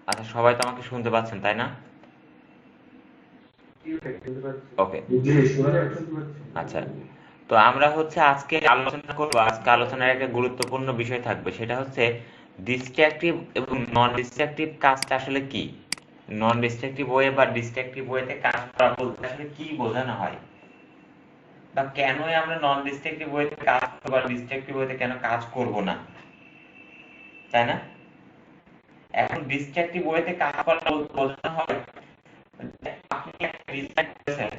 আচ্ছা, সবাই তো আমাকে শুনতে পাচ্ছেন, তাই না? ওকে। আচ্ছা, তো আমরা হচ্ছে আজকে আলোচনা করবো, আজকে আলোচনার একটা গুরুত্বপূর্ণ বিষয় থাকবে, সেটা হচ্ছে ডিস্ট্রাকটিভ এবং নন ডিস্ট্রাকটিভ কাজটা আসলে কি। নন ডিস্ট্রাকটিভ ওয়ে বা ডিস্ট্রাকটিভ ওয়েতে কাজ করা বলতে আসলে কি বোঝানো হয়, বা কেনই আমরা নন ডিস্ট্রাকটিভ ওয়েতে কাজ করবো বা ডিস্ট্রাকটিভ ওয়েতে কেন কাজ করব না, তাই না? এখন ডিস্ট্রাকটিভ ওয়েতে কাজ করা বলতে বোঝানো হয় যে আপনি একটা ডিজাইন করেছেন,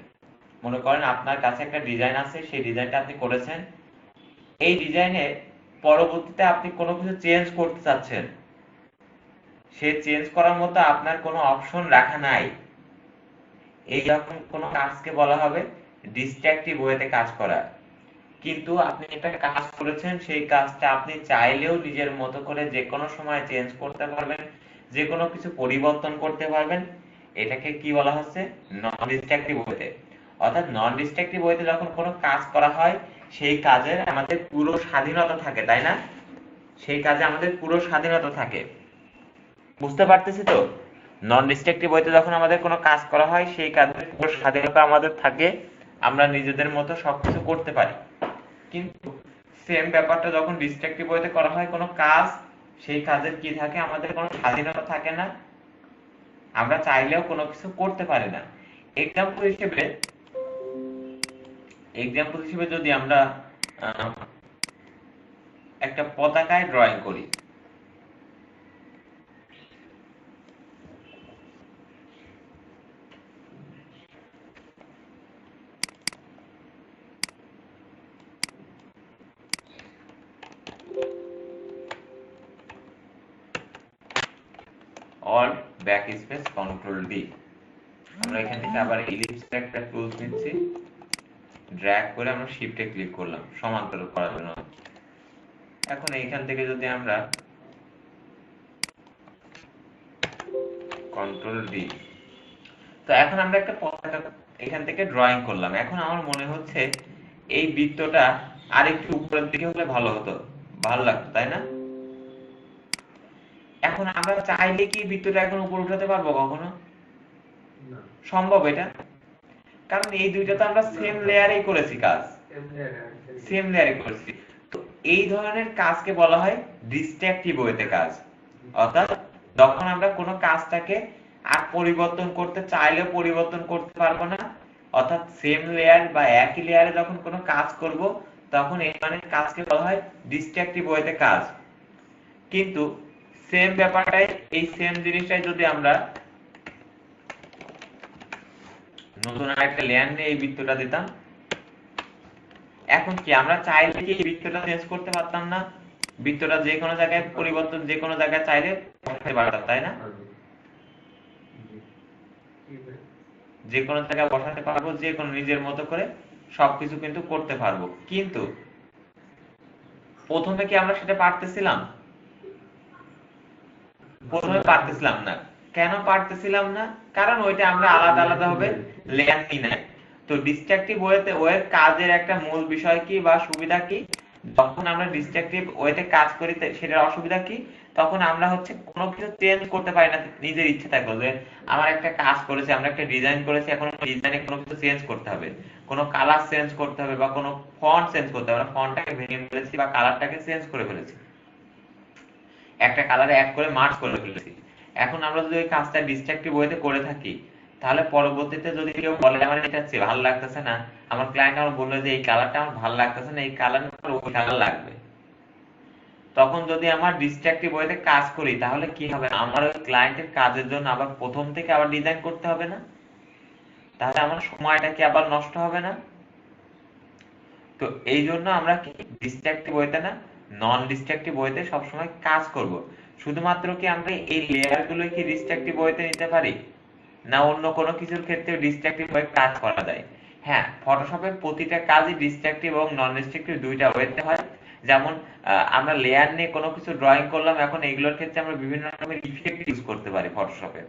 মনে করেন আপনার কাছে একটা ডিজাইন আছে, সেই ডিজাইনটা আপনি করেছেন, এই ডিজাইনে পরবর্তীতে আপনি কোনো কিছু চেঞ্জ করতে চাচ্ছেন, সে চেঞ্জ করার মতো আপনার কোনো অপশন রাখা নাই, এইরকম কোনো কাজকে বলা হবে ডিস্ট্রাকটিভ ওয়েতে কাজ করা। কিন্তু আপনি একটা কাজ করেছেন, সেই কাজটা আপনি চাইলেও নিজের মতো করে যে কোনো সময় চেঞ্জ করতে পারবেন, যে কোনো কিছু পরিবর্তন করতে পারবেন, এটাকে কি বলা হচ্ছে? নন ডিস্ট্রাকটিভ ওয়েতে। অর্থাৎ নন ডিস্ট্রাকটিভ ওয়েতে যখন কোনো কাজ করা হয়, সেই কাজের আমাদের পুরো স্বাধীনতা থাকে, তাই না? সেই কাজে আমাদের পুরো স্বাধীনতা থাকে। বুঝতে পারতেছি তো? নন ডিস্ট্রাকটিভ ওয়েতে যখন আমাদের কোনো কাজ করা হয়, সেই কাজের পুরো স্বাধীনতা আমাদের থাকে, আমরা নিজেদের মতো সবকিছু করতে পারি। কিন্তু সেম ব্যাপারটা যখন ডিস্ট্রাকটিভ ওয়েতে করা হয় কোনো কাজ, সেই কাজের কি থাকে? আমাদের কোনো স্বাধীনতা থাকে না, আমরা চাইলেও কোনো কিছু করতে পারি না। এক্সাম্পল হিসেবে এক্সাম্পল হিসেবে যদি আমরা আহ, একটা পতাকায় ড্রয়িং করি, all back space control D, আমরা এখান থেকে আবার ইলিপস একটা টুলস নিচ্ছি, ড্র্যাগ করে আমরা শিফটে ক্লিক করলাম সমান্তরাল করার জন্য। এখন এইখান থেকে যদি আমরা কন্ট্রোল ডি, তো এখন আমরা একটা পতাকা এখান থেকে ড্রয়িং করলাম। এখন আমার মনে হচ্ছে এই বৃত্তটা আর একটু উপরের দিকে হলে ভালো হতো, ভালো লাগতো, তাই না? এখন আমরা চাইলে কি বৃত্তটা এখন উপরে উঠাতে পারবো কখনো? সম্ভব এটা? কারণ এই দুইটা তো আমরা সেম লেয়ারেই করেছি কাজ, সেম লেয়ারে করেছি। তো এই ধরনের কাজকে বলা হয় ডিস্ট্রাকটিভ ওয়েতে কাজ। অর্থাৎ যখন আমরা কোনো কাজটাকে আর পরিবর্তন করতে চাইলেও পরিবর্তন করতে পারবো না, অর্থাৎ সেম লেয়ার বা একই লেয়ারে যখন কোনো কাজ করব, তখন এই ধরনের কাজকে বলা হয় ডিস্ট্রাকটিভ ওয়েতে কাজ। কিন্তু সেম ব্যাপারটাই, এই সেম জিনিসটাই যদি আমরা নতুন আরেকটা লেয়ার নিয়ে এই বৃত্তটা দিতাম, এখন কি আমরা চাইলে কি এই বৃত্তটা চেঞ্জ করতে পারতাম না? বৃত্তটা যে কোনো জায়গায় পরিবর্তন, যে কোনো জায়গায় চাইলে বসাতে পারতাম, তাই না? যে কোনো জায়গায় বসাতে পারবো, যে কোনো নিজের মতো করে সবকিছু কিন্তু করতে পারবো। কিন্তু প্রথমে কি আমরা সেটা পারতেছিলাম? প্রথমে পারতেছিলাম না। কেন পারতেছিলাম না? কারণ ওইটা আমরা আলাদা আলাদা ভাবে লেয়ার নিই নাই। তো ডিস্ট্রাকটিভ ওয়েতে ওয়ের কাজের একটা মূল বিষয় কি বা সুবিধা কি? যখন আমরা ডিস্ট্রাকটিভ ওয়েতে কাজ করি সেটার অসুবিধা কি? তখন আমরা হচ্ছে কোনো কিছু চেঞ্জ করতে পারি না নিজের ইচ্ছে থাকলো, যে আমার একটা কাজ করেছি, আমরা একটা ডিজাইন করেছি, এখন ডিজাইনে কোনো কিছু চেঞ্জ করতে হবে, কোনো কালার চেঞ্জ করতে হবে বা কোনো ফন্ট চেঞ্জ করতে হবে, আমরা ফন্টটাকে ভেঙে ফেলেছি বা কালারটাকে চেঞ্জ করে ফেলেছি, একটা কালারে অ্যাড করে মার্জ করে ফেলেছি। এখন আমরা যদি ওই কাজটা ডিস্ট্রাকটিভ ওয়েতে করে থাকি, তাহলে পরবর্তীতে যদি কেউ বলে আমার এটা ভালো লাগতেছে না, আমার ক্লায়েন্ট আমার বললো যে এই কালারটা আমার ভালো লাগতেছে না, এই কালার ওই কালার লাগবে, তখন যদি আমার ডিস্ট্রাকটিভ ওয়েতে কাজ করি, তাহলে কি হবে? আমার ওই ক্লায়েন্টের কাজের জন্য আবার প্রথম থেকে আবার ডিজাইন করতে হবে না? তাহলে আমার সময়টা কি আবার নষ্ট হবে না? তো এই জন্য আমরা কি ডিস্ট্রাকটিভ ওয়েতে না, নন ডিস্ট্রাকটিভ ওয়েতে সবসময় কাজ করব। শুধুমাত্র কি আমরা এই লেয়ার গুলো কি ডিস্ট্রাকটিভ ওয়েতে নিতে পারি, না অন্য কোনো কিছুর ক্ষেত্রে ডিস্ট্রাকটিভ ওয়ে কাজ করা যায়? হ্যাঁ, ফটোশপের প্রতিটা কাজই ডিস্ট্রাকটিভ এবং নন ডিস্ট্রাকটিভ দুইটা ওয়েতে হয়। যেমন আমরা লেয়ার নিয়ে কোনো কিছু ড্রয়িং করলাম, এখন এগুলোর ক্ষেত্রে আমরা বিভিন্ন রকমের ইফেক্ট ইউজ করতে পারি ফটোশপে।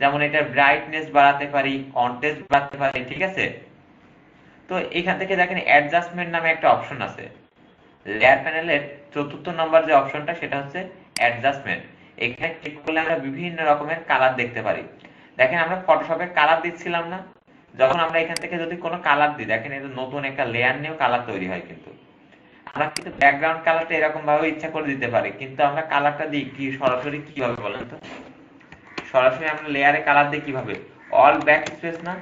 যেমন এটা ব্রাইটনেস বাড়াতে পারি, কন্ট্রাস্ট বাড়াতে পারি, ঠিক আছে? তো এখান থেকে দেখেন অ্যাডজাস্টমেন্ট নামে একটা অপশন আছে লেয়ার প্যানেলের চতুর্থ নম্বর যে অপশনটা, সেটা হচ্ছে অ্যাডজাস্টমেন্ট। এখানে ক্লিক করলে আমরা বিভিন্ন রকমের কালার দেখতে পারি। দেখেন আমরা ফটোশপে কালার দিচ্ছিলাম না, যখন আমরা এখান থেকে যদি কোনো কালার দিই, দেখেন এই নতুন একটা লেয়ার নিয়েও কালার তৈরি হয়। কিন্তু আমরা কিন্তু ব্যাকগ্রাউন্ড কালারটা এরকম ভাবে ইচ্ছা করে দিতে পারি, কিন্তু আমরা কালারটা দিই কি সরাসরি কিভাবে বলেন তো? সরাসরি আমরা লেয়ারে কালার দিই কিভাবে? অল ব্যাক স্পেস না,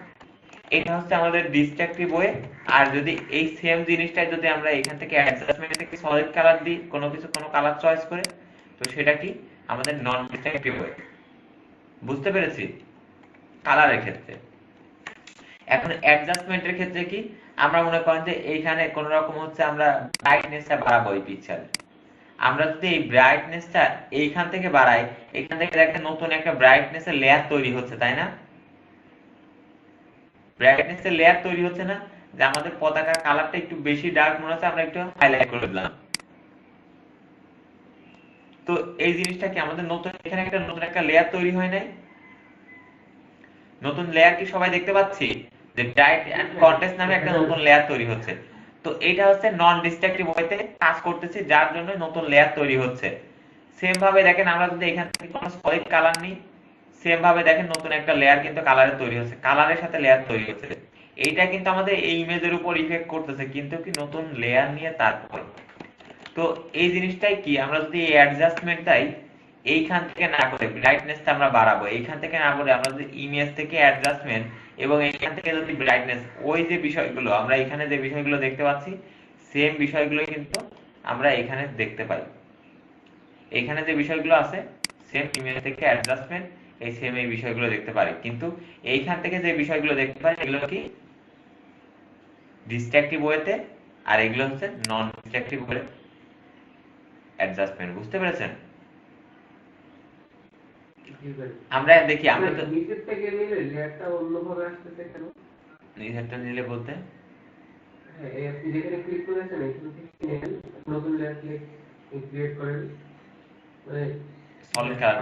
এটা হচ্ছে আমাদের ডিস্ট্রাকটিভ ওয়ে। আর যদি এই সেম জিনিসটা যদি আমরা এখান থেকে অ্যাডজাস্টমেন্ট থেকে সলিড কালার দিই, কোনো কিছু কোনো কালার চয়েস করে, তো সেটা কি আমাদের নন ডিস্ট্রাকটিভ ওয়ে। বুঝতে পেরেছি কালারের ক্ষেত্রে। এখন অ্যাডজাস্টমেন্টের ক্ষেত্রে কি, আমরা মনে করেন যে এইখানে কোন রকম হচ্ছে আমরা ব্রাইটনেসটা বাড়াবো এই পিকচারে। আমরা যদি এই ব্রাইটনেসটা এইখান থেকে বাড়াই, এখান থেকে দেখেন নতুন একটা ব্রাইটনেসের লেয়ার তৈরি হচ্ছে, তাই না? ব্রাইটনেসের লেয়ার তৈরি হচ্ছে না, যে আমাদের পতাকার কালারটা একটু বেশি ডার্ক মনে হচ্ছে, আমরা একটু হাইলাইট করে দিলাম। তো এই জিনিসটা কি আমাদের নতুন এখানে একটা নতুন একটা লেয়ার তৈরি হয় নাই? নতুন লেয়ার কি সবাই দেখতে পাচ্ছি যে ব্রাইট এন্ড কন্ট্রাস্ট নামে একটা নতুন লেয়ার তৈরি হচ্ছে। তো এটা হচ্ছে নন ডিস্ট্রাকটিভ ওয়েতে কাজ করতেছি, যার জন্য নতুন লেয়ার তৈরি হচ্ছে। সেম ভাবে দেখেন আমরা যদি এখান থেকে কোনো সলিড কালার নিই, সেম ভাবে দেখেন নতুন একটা লেয়ার কিন্তু কালারে তৈরি হচ্ছে, কালারের সাথে লেয়ার তৈরি হচ্ছে। এইটা কিন্তু আমাদের এই ইমেজের উপর ইফেক্ট করতেছে, কিন্তু কি নতুন লেয়ার নিয়ে তারপর। তো এই জিনিসটাই কি, আমরা যদি এই অ্যাডজাস্টমেন্টটাই এইখান থেকে না করে ব্রাইটনেসটা আমরা বাড়াবো, এইখান থেকে না করে আমরা যদি ইমেজ থেকে অ্যাডজাস্টমেন্ট এবং এইখান থেকে যদি ব্রাইটনেস, ওই যে বিষয়গুলো আমরা এখানে যে বিষয়গুলো দেখতে পাচ্ছি, সেম বিষয়গুলো কিন্তু আমরা এখানে দেখতে পাই। এখানে যে বিষয়গুলো আছে সেম ইমেজ থেকে অ্যাডজাস্টমেন্ট, এই সেম এই বিষয়গুলো দেখতে পারি। কিন্তু এইখান থেকে যে বিষয়গুলো দেখতে পারি এগুলো কি ডিস্ট্রাকটিভ ওয়েতে, আর এগুলো হচ্ছে নন ডিস্ট্রাকটিভ ওয়ে অ্যাডজাস্টমেন্ট। বুঝতে পেরেছেন? আমরা দেখি আমরা তো নিচের থেকে নিলে লেয়ারটা অন্যভাবে আসতেছে কেন? নিচেরটা নিলে বলতে হ্যাঁ, এই আপনি যেখানে ক্লিক করেছেন এখান থেকে নেন, নতুন লেয়ার ক্রিয়েট করেন, মানে সলিড কালার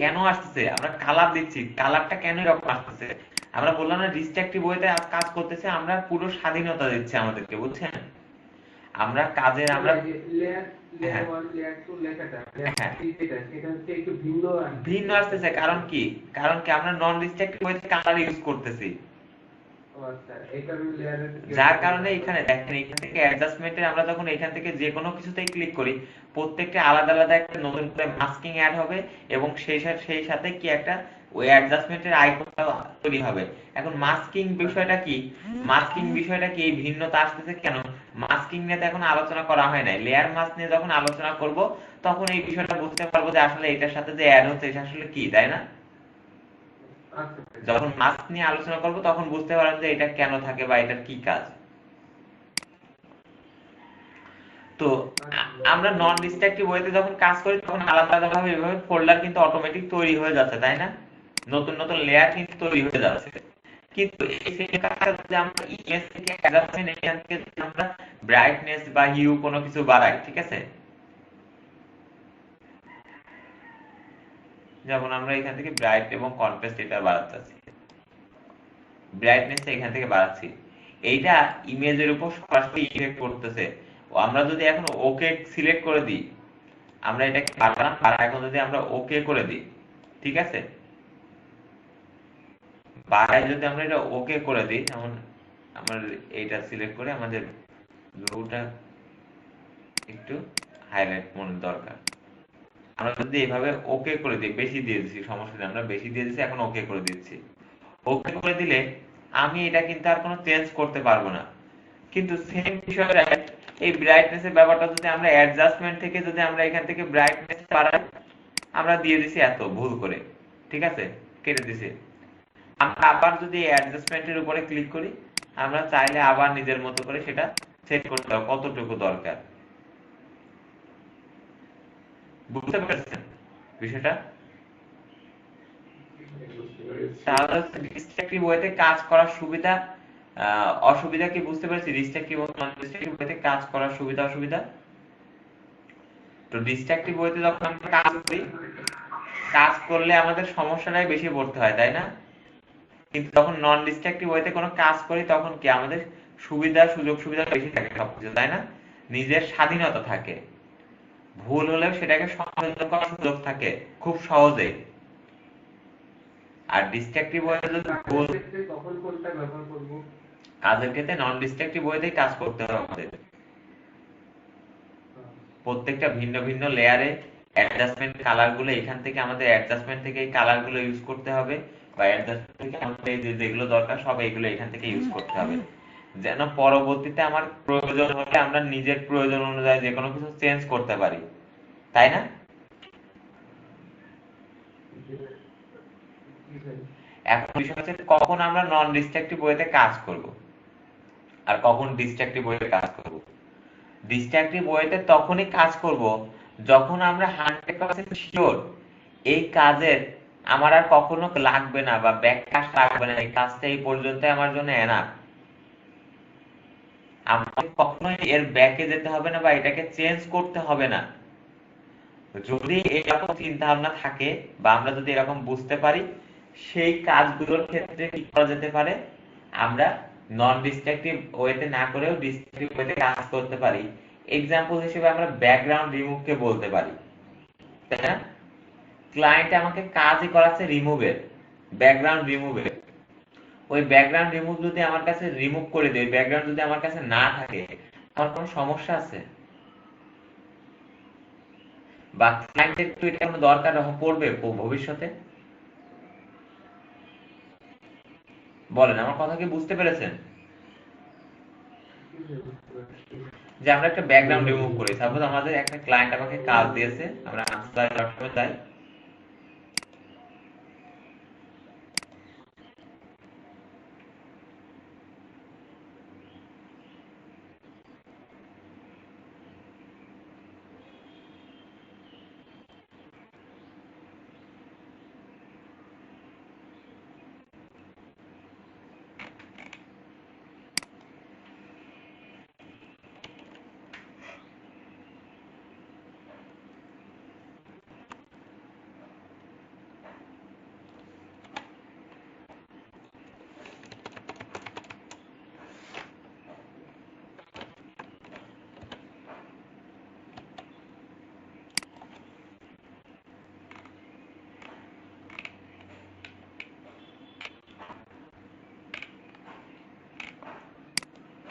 কেন আসতেছে? আমরা কালার দিচ্ছি, কালারটা কেন এরকম আসতেছে? আমরা বললাম না ডিস্ট্রাকটিভ ওয়েতে কাজ করতেছে, আমরা পুরো স্বাধীনতা দিচ্ছি আমাদেরকে, বুঝছেন? আমরা কাজের আমরা লেয়ার লেয়ার 1 লেয়ার 2 লেখাটা লেয়ার 3 যেটা সেটা হচ্ছে একটু ভিন্ন আসতেছে। কারণ কি আমরা নন ডিস্ট্রাকটিভ ওয়েতে কালার ইউজ করতেছি, আচ্ছা এই কারণে লেয়ারের যার কারণে এখানে দেখেন এখান থেকে অ্যাডজাস্টমেন্টে আমরা যখন এখান থেকে যে কোনো কিছুতেই ক্লিক করি, প্রত্যেকটা আলাদা আলাদা একটা নতুন করে মাস্কিং অ্যাড হবে, এবং সেই সাথে কি একটা ওই অ্যাডজাস্টমেন্টের আইকনটা তৈরি হবে। এখন মাস্কিং বিষয়টা কি, এই ভিন্নতা আসতেছে কেন? মাস্কিং নিয়ে তো এখন আলোচনা করা হয় নাই, লেয়ার মাস্ক নিয়ে যখন আলোচনা করব তখন এই বিষয়টা বুঝতে পারবো যে আসলে এটার সাথে যে অ্যাড হচ্ছে এটা আসলে কি, তাই না? যখন মাস্ক নিয়ে আলোচনা করব তখন বুঝতে পারবেন যে এটা কেন থাকে বা এটার কি কাজ। তো আমরা নন ডিস্ট্রাকটিভ ওয়েতে যখন কাজ করি তখন আলাদা আলাদা ভাবে এভাবে ফোল্ডার কিন্তু অটোমেটিক তৈরি হয়ে যাচ্ছে, তাই না? নতুন নতুন লেয়ার কিন্তু তৈরি হয়ে যাচ্ছে। কিন্তু এই সেম কাজটা যদি আমরা ইমেজ থেকে অ্যাডজাস্টমেন্ট এখান থেকে আমরা ব্রাইটনেস বা হিউ কোনো কিছু বাড়াই, ঠিক আছে? যেমন আমরা এখান থেকে ব্রাইট এবং কন্ট্রাস্ট এটা বাড়াচ্ছি, ব্রাইটনেস এখান থেকে বাড়াচ্ছি, এইটা ইমেজের উপর সরাসরি ইফেক্ট করতেছে। আমরা যদি এখন ওকে সিলেক্ট করে দিই, আমরা এটাকে বাড়ালাম, আর এখন যদি আমরা ওকে করে দিই, ঠিক আছে, বাড়ায় যদি আমরা এটা ওকে করে দিই, যেমন আমরা এইটা সিলেক্ট করে আমাদের লোগোটা একটু হাইলাইট মনে দরকার, আমরা যদি এইভাবে ওকে করে দিই, বেশি দিয়ে দিচ্ছি, সমস্যা নেই, আমরা বেশি দিয়ে দিচ্ছি, এখন ওকে করে দিচ্ছি। ওকে করে দিলে আমি এটা কিন্তু আর কোনো চেঞ্জ করতে পারবো না। কিন্তু সেম বিষয়টা এই ব্রাইটনেস এর ব্যাপারটা যদি আমরা অ্যাডজাস্টমেন্ট থেকে যদি আমরা এখান থেকে ব্রাইটনেস বাড়াই, আমরা দিয়ে দিছি এত ভুল করে, ঠিক আছে, কেটে দিছি। আমরা আবার যদি অ্যাডজাস্টমেন্টের উপরে ক্লিক করি, আমরা চাইলে আবার নিজের মতো করে সেটা সেট করতে হবে কতটুকু দরকার। বুঝতে পারছেন বিষয়টা? তাহলে ডিস্ট্রাকটিভ ওয়েতে কাজ করার সুবিধা অসুবিধা কি বুঝতে পেরেছি? ডিস্ট্রাকটিভ ও নন ডিস্ট্রাকটিভ ওয়েতে কাজ করার সুবিধা অসুবিধা। তো ডিস্ট্রাকটিভ ওয়েতে যখন আমরা কাজ করি, কাজ করলে আমাদের সমস্যাটাই বেশি পড়তে হয়, তাই না? কিন্তু যখন নন ডিস্ট্রাকটিভ ওয়েতে কোনো কাজ করি তখন কি আমাদের সুবিধা সুযোগ সুবিধা বেশি থাকে সবকিছু, তাই না? নিজের স্বাধীনতা থাকে। ভুল হলেও সেটাকে সংশোধন করার সুযোগ থাকে খুব সহজে। আর ডিস্ট্রাকটিভ ওয়েতে যদি ভুল, কাজের ক্ষেত্রে কখন কোনটা ব্যবহার করব? কাজের ক্ষেত্রে নন ডিস্ট্রাকটিভ ওয়েতেই কাজ করতে হবে আমাদের। প্রত্যেকটা ভিন্ন ভিন্ন লেয়ারে অ্যাডজাস্টমেন্ট কালার গুলো এখান থেকে আমাদের অ্যাডজাস্টমেন্ট থেকে এই কালার গুলো ইউজ করতে হবে, বা অ্যাডজাস্টমেন্ট থেকে আমাদের যেগুলো দরকার সব এগুলো এখান থেকে ইউজ করতে হবে, যেন পরবর্তীতে আমার প্রয়োজন হলে আমরা নিজের প্রয়োজন অনুযায়ী যে কোনো কিছু চেঞ্জ করতে পারি, তাই না? এখন বিষয় হচ্ছে কখন আমরা নন ডিস্ট্রাকটিভ ওয়েতে কাজ করব আর কখন ডিস্ট্রাকটিভ ওয়েতে কাজ করব। ডিস্ট্রাকটিভ ওয়েতে তখনই কাজ করব যখন আমরা 100% শিওর এই কাজের আমার আর কখনো লাগবে না বা ব্যাক কাজ লাগবে না, এই কাজটা এই পর্যন্ত আমার জন্য এনাফ, আমাকে কখনোই এর ব্যাকে যেতে হবে না বা এটাকে চেঞ্জ করতে হবে না। যদি এরকম চিন্তা ভাবনা থাকে বা আমরা যদি এরকম বুঝতে পারি, সেই কাজগুলোর ক্ষেত্রে কি করা যেতে পারে, আমরা নন ডিস্ট্রাকটিভ ওয়েতে না করেও ডিস্ট্রাকটিভ ওয়েতে কাজ করতে পারি। এক্সাম্পল হিসেবে আমরা ব্যাকগ্রাউন্ড রিমুভকে বলতে পারি, তাই না? ক্লায়েন্ট আমাকে কাজই করাচ্ছে রিমুভের, ব্যাকগ্রাউন্ড রিমুভের। ওই ব্যাকগ্রাউন্ড রিমুভ যদি আমার কাছে রিমুভ করে দেয়, ব্যাকগ্রাউন্ড যদি আমার কাছে না থাকে, আমার কোনো সমস্যা আছে? বা ক্লায়েন্টের একটু এটা কোনো দরকার পড়বে ভবিষ্যতে? বলেন, আমার কথা কি বুঝতে পেরেছেন? যে আমরা একটা ব্যাকগ্রাউন্ড রিমুভ করি, সাপোজ আমাদের একটা ক্লায়েন্ট আমাকে কাজ দিয়েছে, আমরা আনসার সবসময় যাই,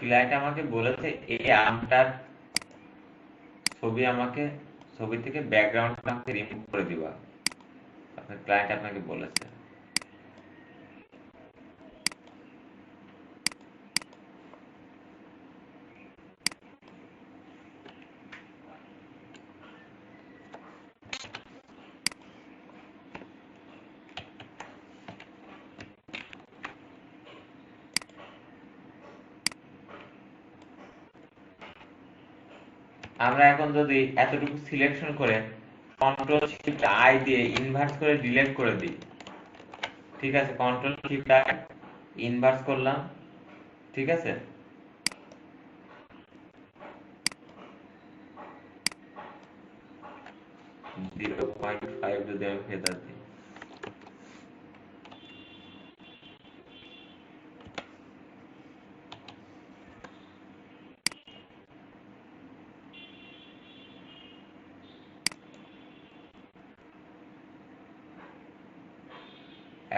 ক্লায়েন্ট আমাকে বলেছে এই আমটার ছবি আমাকে, ছবি থেকে ব্যাকগ্রাউন্ড আমাকে রিমুভ করে দিবা, আপনার ক্লায়েন্ট আপনাকে বলেছে। আমরা এখন যদি এতটুকু সিলেকশন করে কন্ট্রোল শিফট আই দিয়ে ইনভার্স করে ডিলিট করে দিই, ঠিক আছে, কন্ট্রোল শিফট আই ইনভার্স করলাম, ঠিক আছে, 0.5 যদি আমি ফেদার দিই,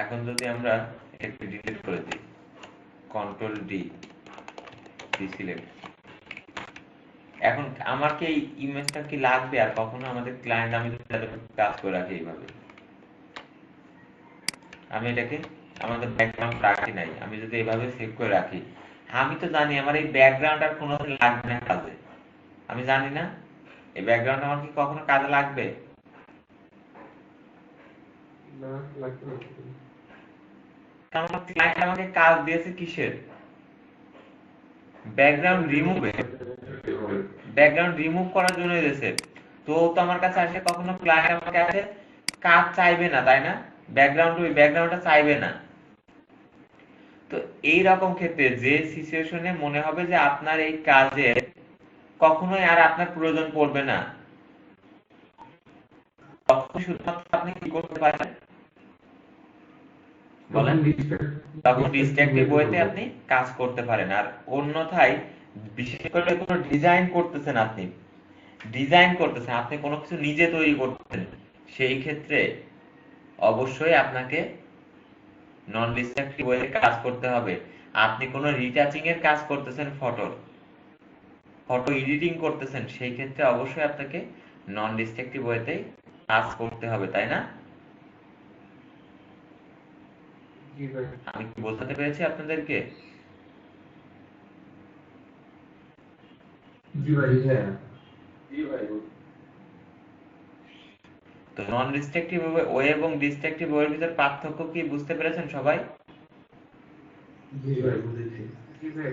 এখন যদি আমরা একটু ডিলিট করে দিই, কন্ট্রোল ডি সিলেক্ট, এখন আমার কি এই ইমেজটা কি লাগবে আর কখনো আমাদের ক্লায়েন্ট, আমি যদি কাজ করে রাখি এইভাবে, আমি এটাকে আমাদের ব্যাকগ্রাউন্ড রাখি নাই, আমি যদি এভাবে সেভ করে রাখি, আমি তো জানি আমার এই ব্যাকগ্রাউন্ড আর কোনো লাগবে না কাজে, আমি জানি না এই ব্যাকগ্রাউন্ড আমার কি কখনো কাজে লাগবে? না, লাগবে না। কারণ আমার ক্লায়েন্ট আমাকে কাজ দিয়েছে কিসের? ব্যাকগ্রাউন্ড রিমুভে, ব্যাকগ্রাউন্ড রিমুভ করার জন্য দিয়েছে। তো তো আমার কাছে আসে কখনো ক্লায়েন্ট আমার কাছে কাজ চাইবে না, তাই না? ব্যাকগ্রাউন্ড, ওই ব্যাকগ্রাউন্ডটা চাইবে না। তো এই রকম ক্ষেত্রে যে সিচুয়েশনে মনে হবে যে আপনার এই কাজে কখনোই আর আপনার প্রয়োজন পড়বে না, তখন শুধুমাত্র আপনি কি করতে পারেন বলেন? তখন ডিস্ট্রাকটিভ ওয়েতে আপনি কাজ করতে পারেন। আর অন্যথায় বিশেষ করে কোনো ডিজাইন করতেছেন আপনি, ডিজাইন করতেছেন, আপনি কোনো কিছু নিজে তৈরি করতেছেন, সেই ক্ষেত্রে অবশ্যই আপনাকে নন ডিস্ট্রাকটিভ ওয়ে কাজ করতে হবে। আপনি কোনো রিটাচিং এর কাজ করতেছেন, ফটো এডিটিং করতেছেন, সেই ক্ষেত্রে অবশ্যই আপনাকে নন ডিস্ট্রাকটিভ ওয়েতেই কাজ করতে হবে, তাই না? জি ভাই। আমি কি বোঝাতে পেরেছি আপনাদেরকে? জি ভাই। হ্যাঁ। জি ভাই। তো নন ডিস্ট্রাকটিভ ওয়ে এবং ডিস্ট্রাকটিভ ওয়ের ভিতর পার্থক্য কি বুঝতে পেরেছেন সবাই? জি ভাই, বুঝেছি। জি ভাই।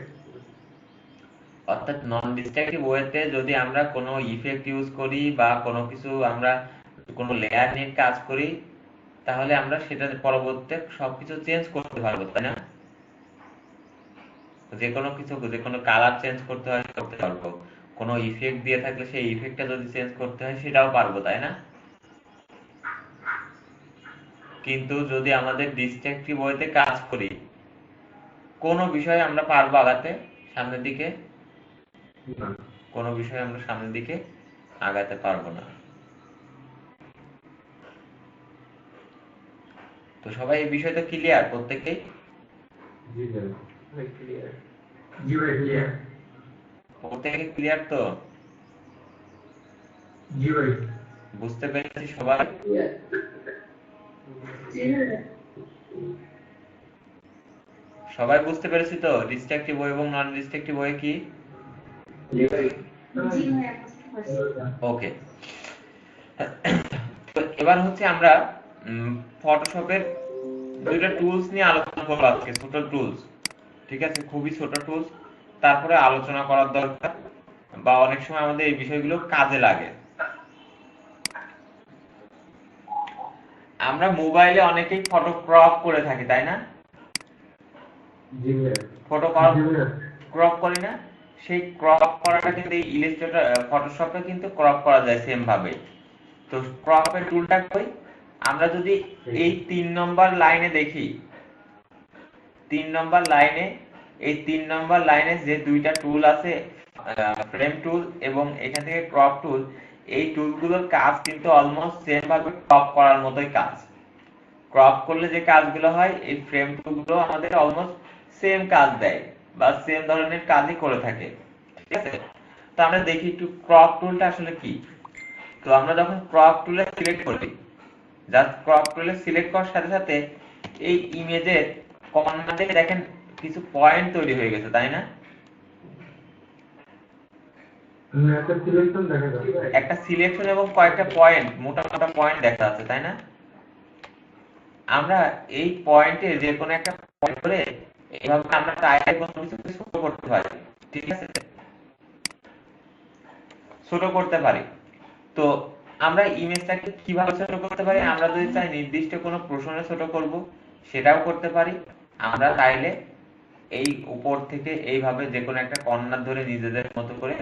অর্থাৎ নন ডিস্ট্রাকটিভ ওয়েতে যদি আমরা কোনো ইফেক্ট ইউজ করি বা কোনো কিছু আমরা কোনো লেয়ার নিয়ে কাজ করি, তাহলে আমরা সেটা পরবর্তীতে সবকিছু চেঞ্জ করতে পারবো, তাই না? যে কোনো কিছু, যে কোনো কালার চেঞ্জ করতে হয় করতে পারবো, কোনো ইফেক্ট দিয়ে থাকলে সেই ইফেক্টটা যদি চেঞ্জ করতে হয় সেটাও পারবো, তাই না? কিন্তু যদি আমাদের ডিস্ট্রাকটিভ ওয়েতে কাজ করি, কোনো বিষয়ে আমরা পারবো আগাতে সামনের দিকে? কোনো বিষয়ে আমরা সামনের দিকে আগাতে পারবো না। তো সবাই এই বিষয়টা ক্লিয়ার প্রত্যেকেই? জি ভাই ক্লিয়ার। জি ভাই ক্লিয়ার। প্রত্যেকে ক্লিয়ার তো? জি ভাই। বুঝতে পেরেছি সবাই? সবাই বুঝতে পেরেছি তো ডিস্ট্রাকটিভ ওয়ে এবং নন ডিস্ট্রাকটিভ ওয়ে কি? জি ভাই। ওকে। তো এবার হচ্ছে আমরা ফটোশপের দুইটা টুলস নিয়ে আলোচনা করবো আজকে, ছোট টুলস, ঠিক আছে? খুবই ছোট টুলস, তারপরে আলোচনা করার দরকার, বা অনেক সময় আমাদের এই বিষয়গুলো কাজে লাগে। আমরা মোবাইলে অনেকেই ফটো ক্রপ করে থাকি, তাই না? জি ভাই। ফটো ক্রপ করি না? সেই ক্রপ করাটা কিন্তু এই ইলাস্ট্রেটর ফটোশপে কিন্তু ক্রপ করা যায় সেম ভাবে। তো ক্রপের টুলটা কই? আমরা যদি এই 3 নম্বর লাইনে দেখি, 3 নম্বর লাইনে, এই 3 নম্বর লাইনে যে দুইটা টুল আছে, ফ্রেম টুল এবং এখান থেকে ক্রপ টুল, এই টুলগুলোর কাজ কিন্তু অলমোস্ট সেম ভাবে ক্রপ করার মতোই কাজ। ক্রপ করলে যে কাজগুলো হয়, এই ফ্রেম টুলগুলো আমাদের অলমোস্ট সেম কাজ দেয় বা সেম ধরনের কাজই করে থাকে, ঠিক আছে? তো আমরা দেখি একটু ক্রপ টুলটা আসলে কি। তো আমরা যখন ক্রপ টুলে সিলেক্ট করি, জাস্ট ক্রপ টুলে সিলেক্ট করার সাথে সাথে এই ইমেজের কর্নারে দেখেন কিছু পয়েন্ট তৈরি হয়ে গেছে, তাই না? একটা সিলেকশন দেখা যাচ্ছে। একটা সিলেকশন এবং কয়েকটা পয়েন্ট, মোটা মোটা পয়েন্ট দেখা যাচ্ছে, তাই না? আমরা এই পয়েন্টে যে কোনো একটা পয়েন্ট করে এইভাবে আমরা চাইলে কোনো কিছু ছোট করতে পারি, ঠিক আছে? ছোট করতে পারি। তো আমরা ইমেজটাকে কিভাবে ছোট করতে পারি? আমরা যদি চাই নির্দিষ্ট কোনো প্রশ্নে ছোট করব, সেটাও করতে পারি। আমরা চাইলে এই উপর থেকে এইভাবে যে কোনো একটা কর্নার ধরে নিজেদের মতো করে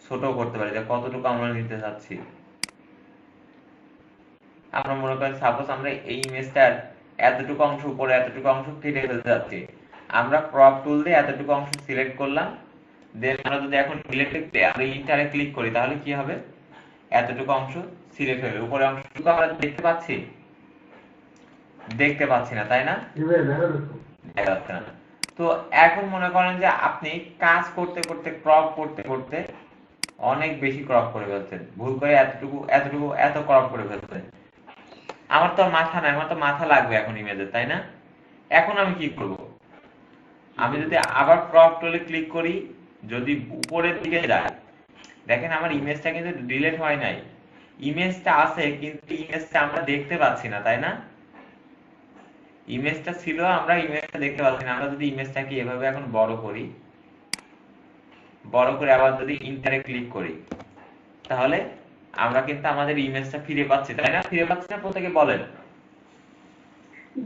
ছোট করতে পারি, যে কতটুকু আমরা নিতে চাচ্ছি। আমরা মনে করেন সাপোজ আমরা এই ইমেজটার এতটুকু অংশ উপরে, এতটুকু অংশ কেটে ফেলতে যাচ্ছি, আমরা ক্রপ টুল দিয়ে এতটুকু অংশ সিলেক্ট করলাম, দেন আমরা যদি এখন ডিলেটে আমরা ইন্টারে ক্লিক করি, তাহলে কি হবে? এতটুকু অংশ সিলেক্ট হয়ে গেল। উপরের অংশটুকু আমরা দেখতে পাচ্ছি? দেখতে পাচ্ছি না, তাই না? দেখা যাচ্ছে না। তো এখন মনে করেন যে আপনি কাজ করতে করতে, ক্রপ করতে করতে অনেক বেশি ক্রপ করে ফেলছেন, ভুল করে এতটুকু এতটুকু এত ক্রপ করে ফেলছেন। আমার তো মাথা নাই, আমার তো মাথা লাগবে এখন ইমেজে, তাই না? এখন আমি কি করব? আমি যদি আবার ক্রপ টুলে ক্লিক করি, যদি উপরের দিকে যাই, দেখেন আমার ইমেজটা কিন্তু ডিলিট হয় নাই, ইমেজটা আছে, কিন্তু ইমেজটা আমরা দেখতে পাচ্ছি না, তাই না? ইমেজটা ছিল, আমরা ইমেজটা দেখতে পাচ্ছি না। আমরা যদি ইমেজটাকে এভাবে এখন বড় করি, বড় করে আবার যদি ইন্টারে ক্লিক করি, তাহলে আমরা কিন্তু আমাদের ইমেজটা ফিরে পাচ্ছি, তাই না? ফিরে পাচ্ছি না? প্রত্যেকে বলেন।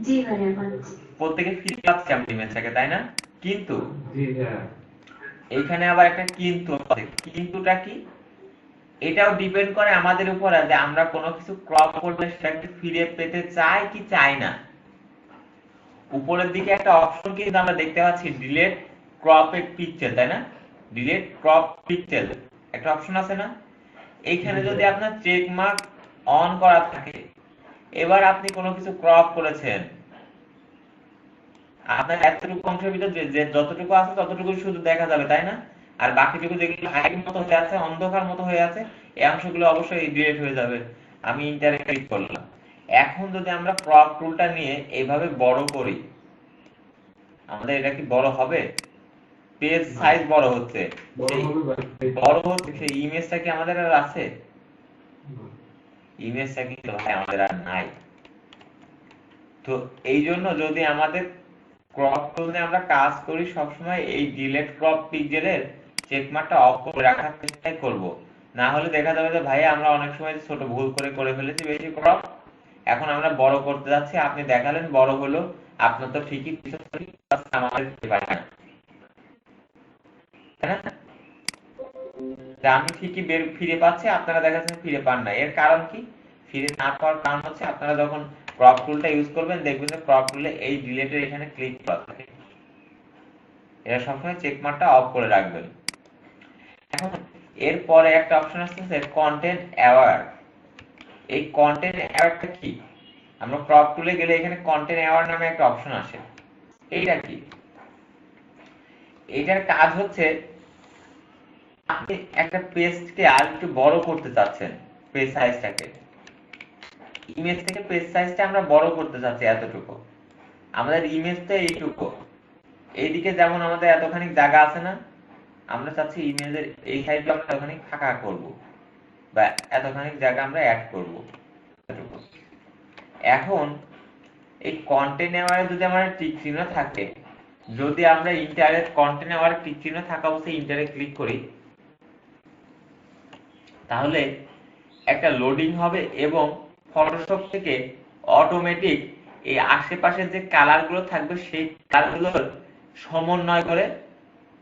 জি ভাইয়া পাচ্ছি। প্রত্যেকে ফিরে পাচ্ছি আমরা ইমেজটাকে, তাই না? কিন্তু জি হ্যাঁ। এইখানে আবার একটা কিন্তু আছে। কিন্তুটা কি? এটাও ডিপেন্ড করে আমাদের উপরে, যে আমরা কোনো কিছু ক্রপ করলে সেটাকে ফিরে পেতে চাই কি চাই না। উপরের দিকে একটা অপশন কিন্তু আমরা দেখতে পাচ্ছি, ডিলেট ক্রপ পিক্সেল, তাই না? ডিলেট ক্রপ পিক্সেল একটা অপশন আছে না? এইখানে যদি আপনার চেক মার্ক অন করা থাকে, এবার আপনি কোনো কিছু ক্রপ করেছেন, আপনার এতটুকু অংশের ভিতর যে যতটুকু আছে ততটুকু শুধু দেখা যাবে, তাই না? আর বাকিটুকু যেগুলো হাইট মতো হয়ে আছে, অন্ধকার মতো হয়ে আছে, এই অংশগুলো অবশ্যই ডিলিট হয়ে যাবে। আমি ইন্টারে ক্লিক করলাম। এখন যদি আমরা ক্রপ টুলটা নিয়ে এইভাবে বড় করি, আমাদের এটা কি বড় হবে? পেজ সাইজ বড় হচ্ছে, বড় হচ্ছে, সেই ইমেজটা কি আমাদের আর আছে? ইমেজটা কিন্তু ভাই আমাদের আর নাই। তো এই জন্য যদি আমাদের ক্রপ টুলে আমরা কাজ করি, সবসময় এই ডিলেট ক্রপ পিক্সেলের চেকমার্কটা অফ করে রাখার চেষ্টাই করব। না হলে দেখা যাবে যে ভাই আমরা অনেক সময় ছোট ভুল করে ফেলেছি বেশি ক্রপ, এখন আমরা বড় করতে যাচ্ছি, আপনি দেখালেন বড় হলো, আপনার তো ঠিকই আমাদের পায় না, তাই না? আমি ঠিকই ফিরে পাচ্ছি, আপনারা দেখাচ্ছেন ফিরে পান না। এর কারণ কি? ফিরে না পাওয়ার কারণ হচ্ছে আপনারা যখন ক্রপ টুলটা ইউজ করবেন, দেখবেন যে ক্রপ টুলে এই ডিলেটের এখানে ক্লিক করা থাকে। এটা সবসময় চেকমার্কটা অফ করে রাখবেন। এখন এরপরে একটা অপশন আসছে কন্টেন্ট অ্যাওয়ার। এই কন্টেন্ট অ্যাওয়ারটা কি? আমরা ক্রপ টুলে গেলে এখানে কন্টেন্ট অ্যাওয়ার নামে একটা অপশন আসে। এইটা কি? এটার কাজ হচ্ছে আপনি একটা পেজকে আর একটু বড় করতে চাচ্ছেন, পেজ সাইজটাকে, ইমেজ থেকে পেজ সাইজটা আমরা বড় করতে চাচ্ছি এতটুকু, আমাদের ইমেজ তো এইটুকু, এইদিকে যেমন আমাদের এতখানি জায়গা আছে না, আমরা চাচ্ছি ইমেজের এই সাইডে আমরা এতখানি ফাঁকা করব, বা এতখানি জায়গা আমরা অ্যাড করব। এখন এই কন্টেন্ট অ্যাওয়ারে যদি আমার টিক চিহ্ন থাকে, যদি আমরা ইন্টারে কন্টেন্ট অ্যাওয়ারে টিক চিহ্ন থাকা অবস্থায় ইন্টারে ক্লিক করি, তাহলে একটা লোডিং হবে এবং ফটোশপ থেকে অটোমেটিক এই আশেপাশের যে কালারগুলো থাকবে সেই কালারগুলোর সমন্বয় করে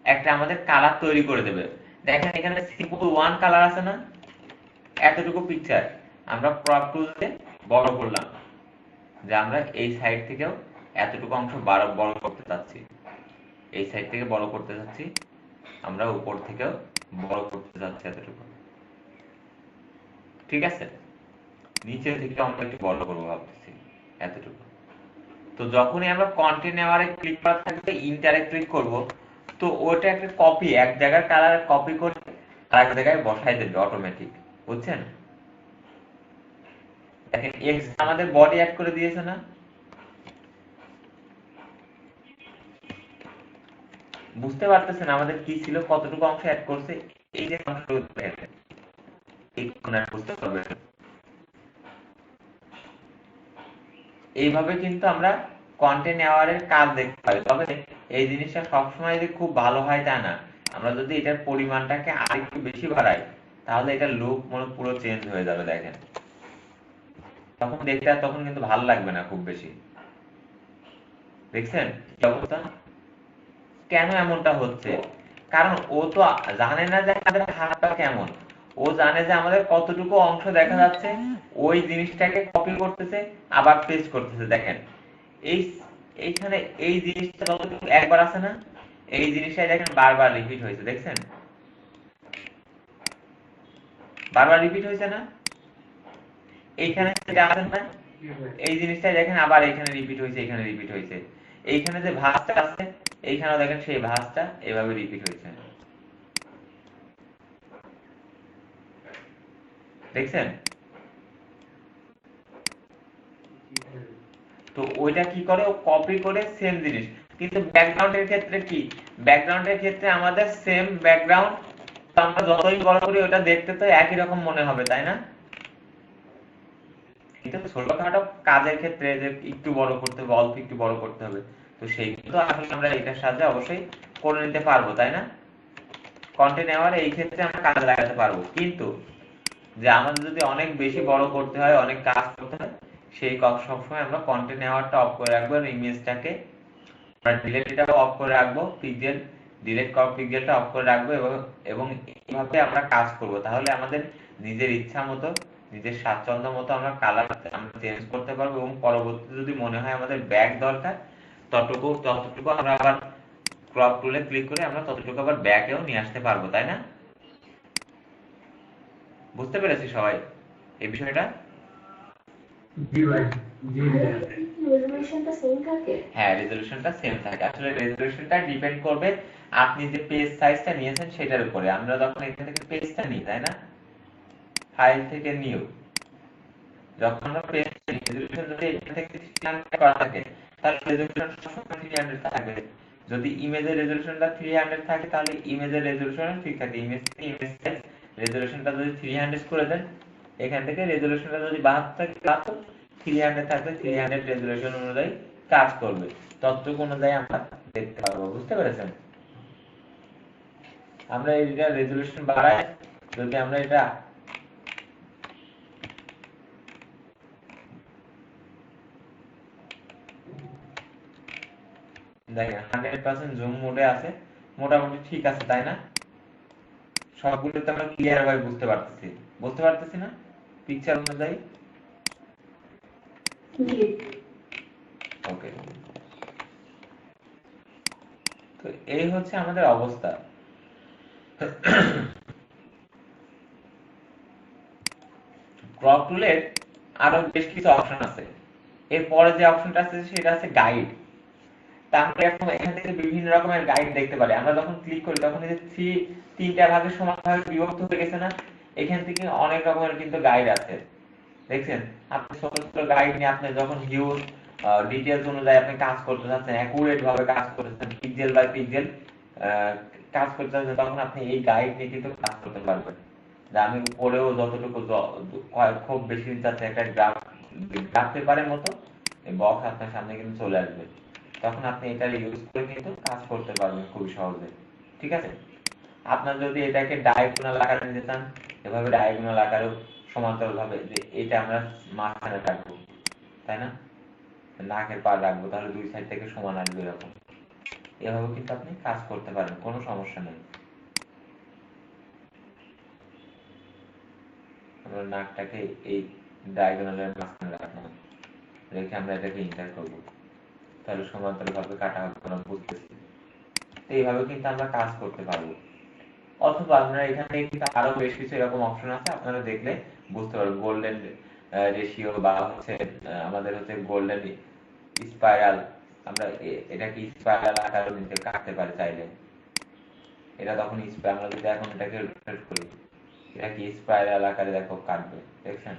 একটা আমাদের কালার তৈরি করে দেবে। দেখেন এখানে সিম্পল ওয়ান কালার আছে না, এতটুকু পিকচার আমরা ক্রপ টুলতে বড় করলাম, যে আমরা এই সাইড থেকেও এতটুকু অংশ বড় করতে চাচ্ছি, এই সাইড থেকে বড় করতে চাচ্ছি, আমরা উপর থেকেও বড় করতে চাচ্ছি এতটুকু, ঠিক আছে? নিচের দিকে আমরা একটু বড় করবো ভাবতেছি এতটুকু। তো যখনই আমরা কন্টেন্ট অ্যাওয়ারে ক্লিক করা থাকবে, ইন্টারে ক্লিক করব, তো ওটা একটা কপি, এক জায়গার কালার কপি করে আরেক জায়গায় বসাই দেবে অটোমেটিক, বুঝছেন? দেখেন এক্স আমাদের বডি অ্যাড করে দিয়েছে না? বুঝতে পারতেছেন আমাদের কি ছিল, কতটুকু অংশ অ্যাড করছে? এই যে বুঝতে পারবেন। এইভাবে কিন্তু আমরা কন্টেন্ট অ্যাওয়ারের কাজ দেখতে পাই। তবে এই জিনিসটা সবসময় যে খুব ভালো হয় তা না, আমরা যদি এটার পরিমাণটাকে আরেকটু বেশি বাড়াই, তাহলে এটার লুক মনে পুরো চেঞ্জ হয়ে যাবে। দেখেন তখন দেখতে আর তখন কিন্তু ভালো লাগবে না খুব বেশি। দেখছেন কি অবস্থা? কেন এমনটা হচ্ছে? কারণ ও তো জানে না যে আমাদের হাতটা কেমন, ও জানে যে আমাদের কতটুকু অংশ দেখা যাচ্ছে, ওই জিনিসটাকে কপি করতেছে আবার পেস্ট করতেছে। দেখেন এই এইখানে এই জিনিসটা যতটুকু একবার আছে না, এই জিনিসটাই দেখেন বারবার রিপিট হয়েছে। দেখছেন বারবার রিপিট হয়েছে না? এইখানে যেটা আছে না, এই জিনিসটাই দেখেন আবার এখানে রিপিট হয়েছে, এখানে রিপিট হয়েছে। এইখানে যে ভাঁজটা আছে, এইখানেও দেখেন সেই ভাঁজটা এভাবে রিপিট হয়েছে। দেখছেন? তো ওইটা কি করে, ও কপি করে সেম জিনিস। কিন্তু ব্যাকগ্রাউন্ডের ক্ষেত্রে কি, ব্যাকগ্রাউন্ডের ক্ষেত্রে আমাদের সেম ব্যাকগ্রাউন্ড, আমরা যতই বড় করি ওটা দেখতে তো একই রকম মনে হবে, তাই না? কিন্তু ছোটখাটো কাজের ক্ষেত্রে যে একটু বড় করতে হবে, অল্প একটু বড় করতে হবে, তো সেইগুলো আসলে আমরা এটার সাহায্যে অবশ্যই করে নিতে পারবো, তাই না? কন্টেন্ট অ্যাওয়ার এই ক্ষেত্রে আমরা কাজে লাগাতে পারবো। কিন্তু যে আমাদের যদি অনেক বেশি বড় করতে হয়, অনেক কাজ করতে হয়, সেই কাজ সবসময় আমরা কন্টেন্ট অ্যাওয়ারটা অফ করে রাখবো, ইমেজটাকে আমরা ডিলেটটাও অফ করে রাখবো, পিক্সেল ডিলেট করা পিক্সেলটা অফ করে রাখবো, এবং এইভাবে আমরা কাজ করব। তাহলে আমাদের নিজের ইচ্ছা মতো, নিজের স্বাচ্ছন্দ্য মতো আমরা কালার আমরা চেঞ্জ করতে পারবো, এবং পরবর্তীতে যদি মনে হয় আমাদের ব্যাক দরকার, ততটুকু আমরা আবার ক্রপ টুলে ক্লিক করে আমরা ততটুকু আবার ব্যাকেও নিয়ে আসতে পারবো, তাই না? বুঝতে পেরেছি সবাই এই বিষয়টা? জি ভাই, জি ভাই। রেজলিউশনটা সেম থাকে? হ্যাঁ, রেজলিউশনটা সেম থাকে। আসলে রেজলিউশনটা ডিপেন্ড করবে আপনি যে পেজ সাইজটা নিয়েছেন সেটার উপরে। আমরা যখন এখান থেকে পেজটা নিই, তাই না, ফাইল থেকে নিউ, যখন আমরা পেজ রেজলিউশন যদি এখান থেকে 300 করা থাকে তাহলে রেজলিউশন সবসময় 300 থাকবে। যদি ইমেজের রেজলিউশনটা 300 থাকে তাহলে ইমেজের রেজলিউশন ঠিক থাকে। ইমেজ সাইজ রেজলিউশনটা যদি 300 করে দেন, এখান থেকে রেজলিউশনটা যদি 72 থাকে 72, 300 থাকলে 300 রেজলিউশন অনুযায়ী কাজ করবে। ততটুকু অনুযায়ী আমরা দেখতে পারবো। বুঝতে পেরেছেন? আমরা এটা রেজলিউশন বাড়াই, যদি আমরা এটা দেখেন 100% জুম মোডে আছে, মোটামুটি ঠিক আছে, তাই না? সবগুলোতে আমরা ক্লিয়ার ভাবে বুঝতে পারতেছি না পিকচার অনুযায়ী? জি। ওকে, তো এই হচ্ছে আমাদের অবস্থা। ক্রপ টুলের আরো বেশ কিছু অপশন আছে। এরপরে যে অপশনটা আছে সেটা আছে গাইড। তা আমরা এখন এখান থেকে বিভিন্ন রকমের গাইড দেখতে পারি। আমরা যখন ক্লিক করি তখন এই যে তিনটা ভাগে সমানভাবে বিভক্ত হয়ে গেছে না, এখান থেকে অনেক রকমের কিন্তু গাইড আছে। দেখছেন, আপনি ছোট ছোট গাইড নিয়ে আপনি যখন হিউজ ডিটেলস অনুযায়ী আপনি কাজ করতে চাচ্ছেন, অ্যাকুরেট ভাবে কাজ করতে চাচ্ছেন, পিক্সেল বাই পিক্সেল কাজ করতে চাচ্ছেন, তখন আপনি এই গাইড নিয়ে কিন্তু কাজ করতে পারবেন। যে আমি উপরেও যতটুকু খুব বেশি চাচ্ছি একটা গ্রাফ পেপারের মতো বক্স আপনার সামনে কিন্তু চলে আসবে, তখন আপনি এটা ইউজ করে কিন্তু কাজ করতে পারবেন খুবই সহজে। ঠিক আছে? আপনার যদি এটাকে ডায়াগোনাল আকারে নিতে চান, এভাবে ডায়াগোনাল আকারেও সমান্তরাল ভাবে, যে এটা আমরা মাঝখানে রাখবো, তাই না, নাকের পাড় রাখবো, তাহলে দুই সাইড থেকে সমান আসবে, এরকম এভাবে কিন্তু আপনি কাজ করতে পারেন, কোনো সমস্যা নেই। আমরা নাকটাকে এই ডায়াগোনালের মাঝখানে রাখলাম, রেখে আমরা এটাকে ইন্টার করবো, তাহলে সমান্তরাল ভাবে কাটা হবে, কোনো বুঝতেছি। তো এইভাবে কিন্তু আমরা কাজ করতে পারবো। অথবা আমরা এখানে কিন্তু আরো বেশ কিছু এরকম অপশন আছে, আপনারা দেখলে বুঝতে পারবেন। গোল্ডেন রেশিও বা হচ্ছে আমাদের হচ্ছে গোল্ডেন স্পাইরাল, আমরা এটাকে স্পাইরাল আকারে নিতে কাটতে পারি চাইলে। এটা তখন আমরা যদি এখন এটাকে রোটেট করি, এটা কি স্পাইরাল আকারে দেখো কাটবে, দেখছেন?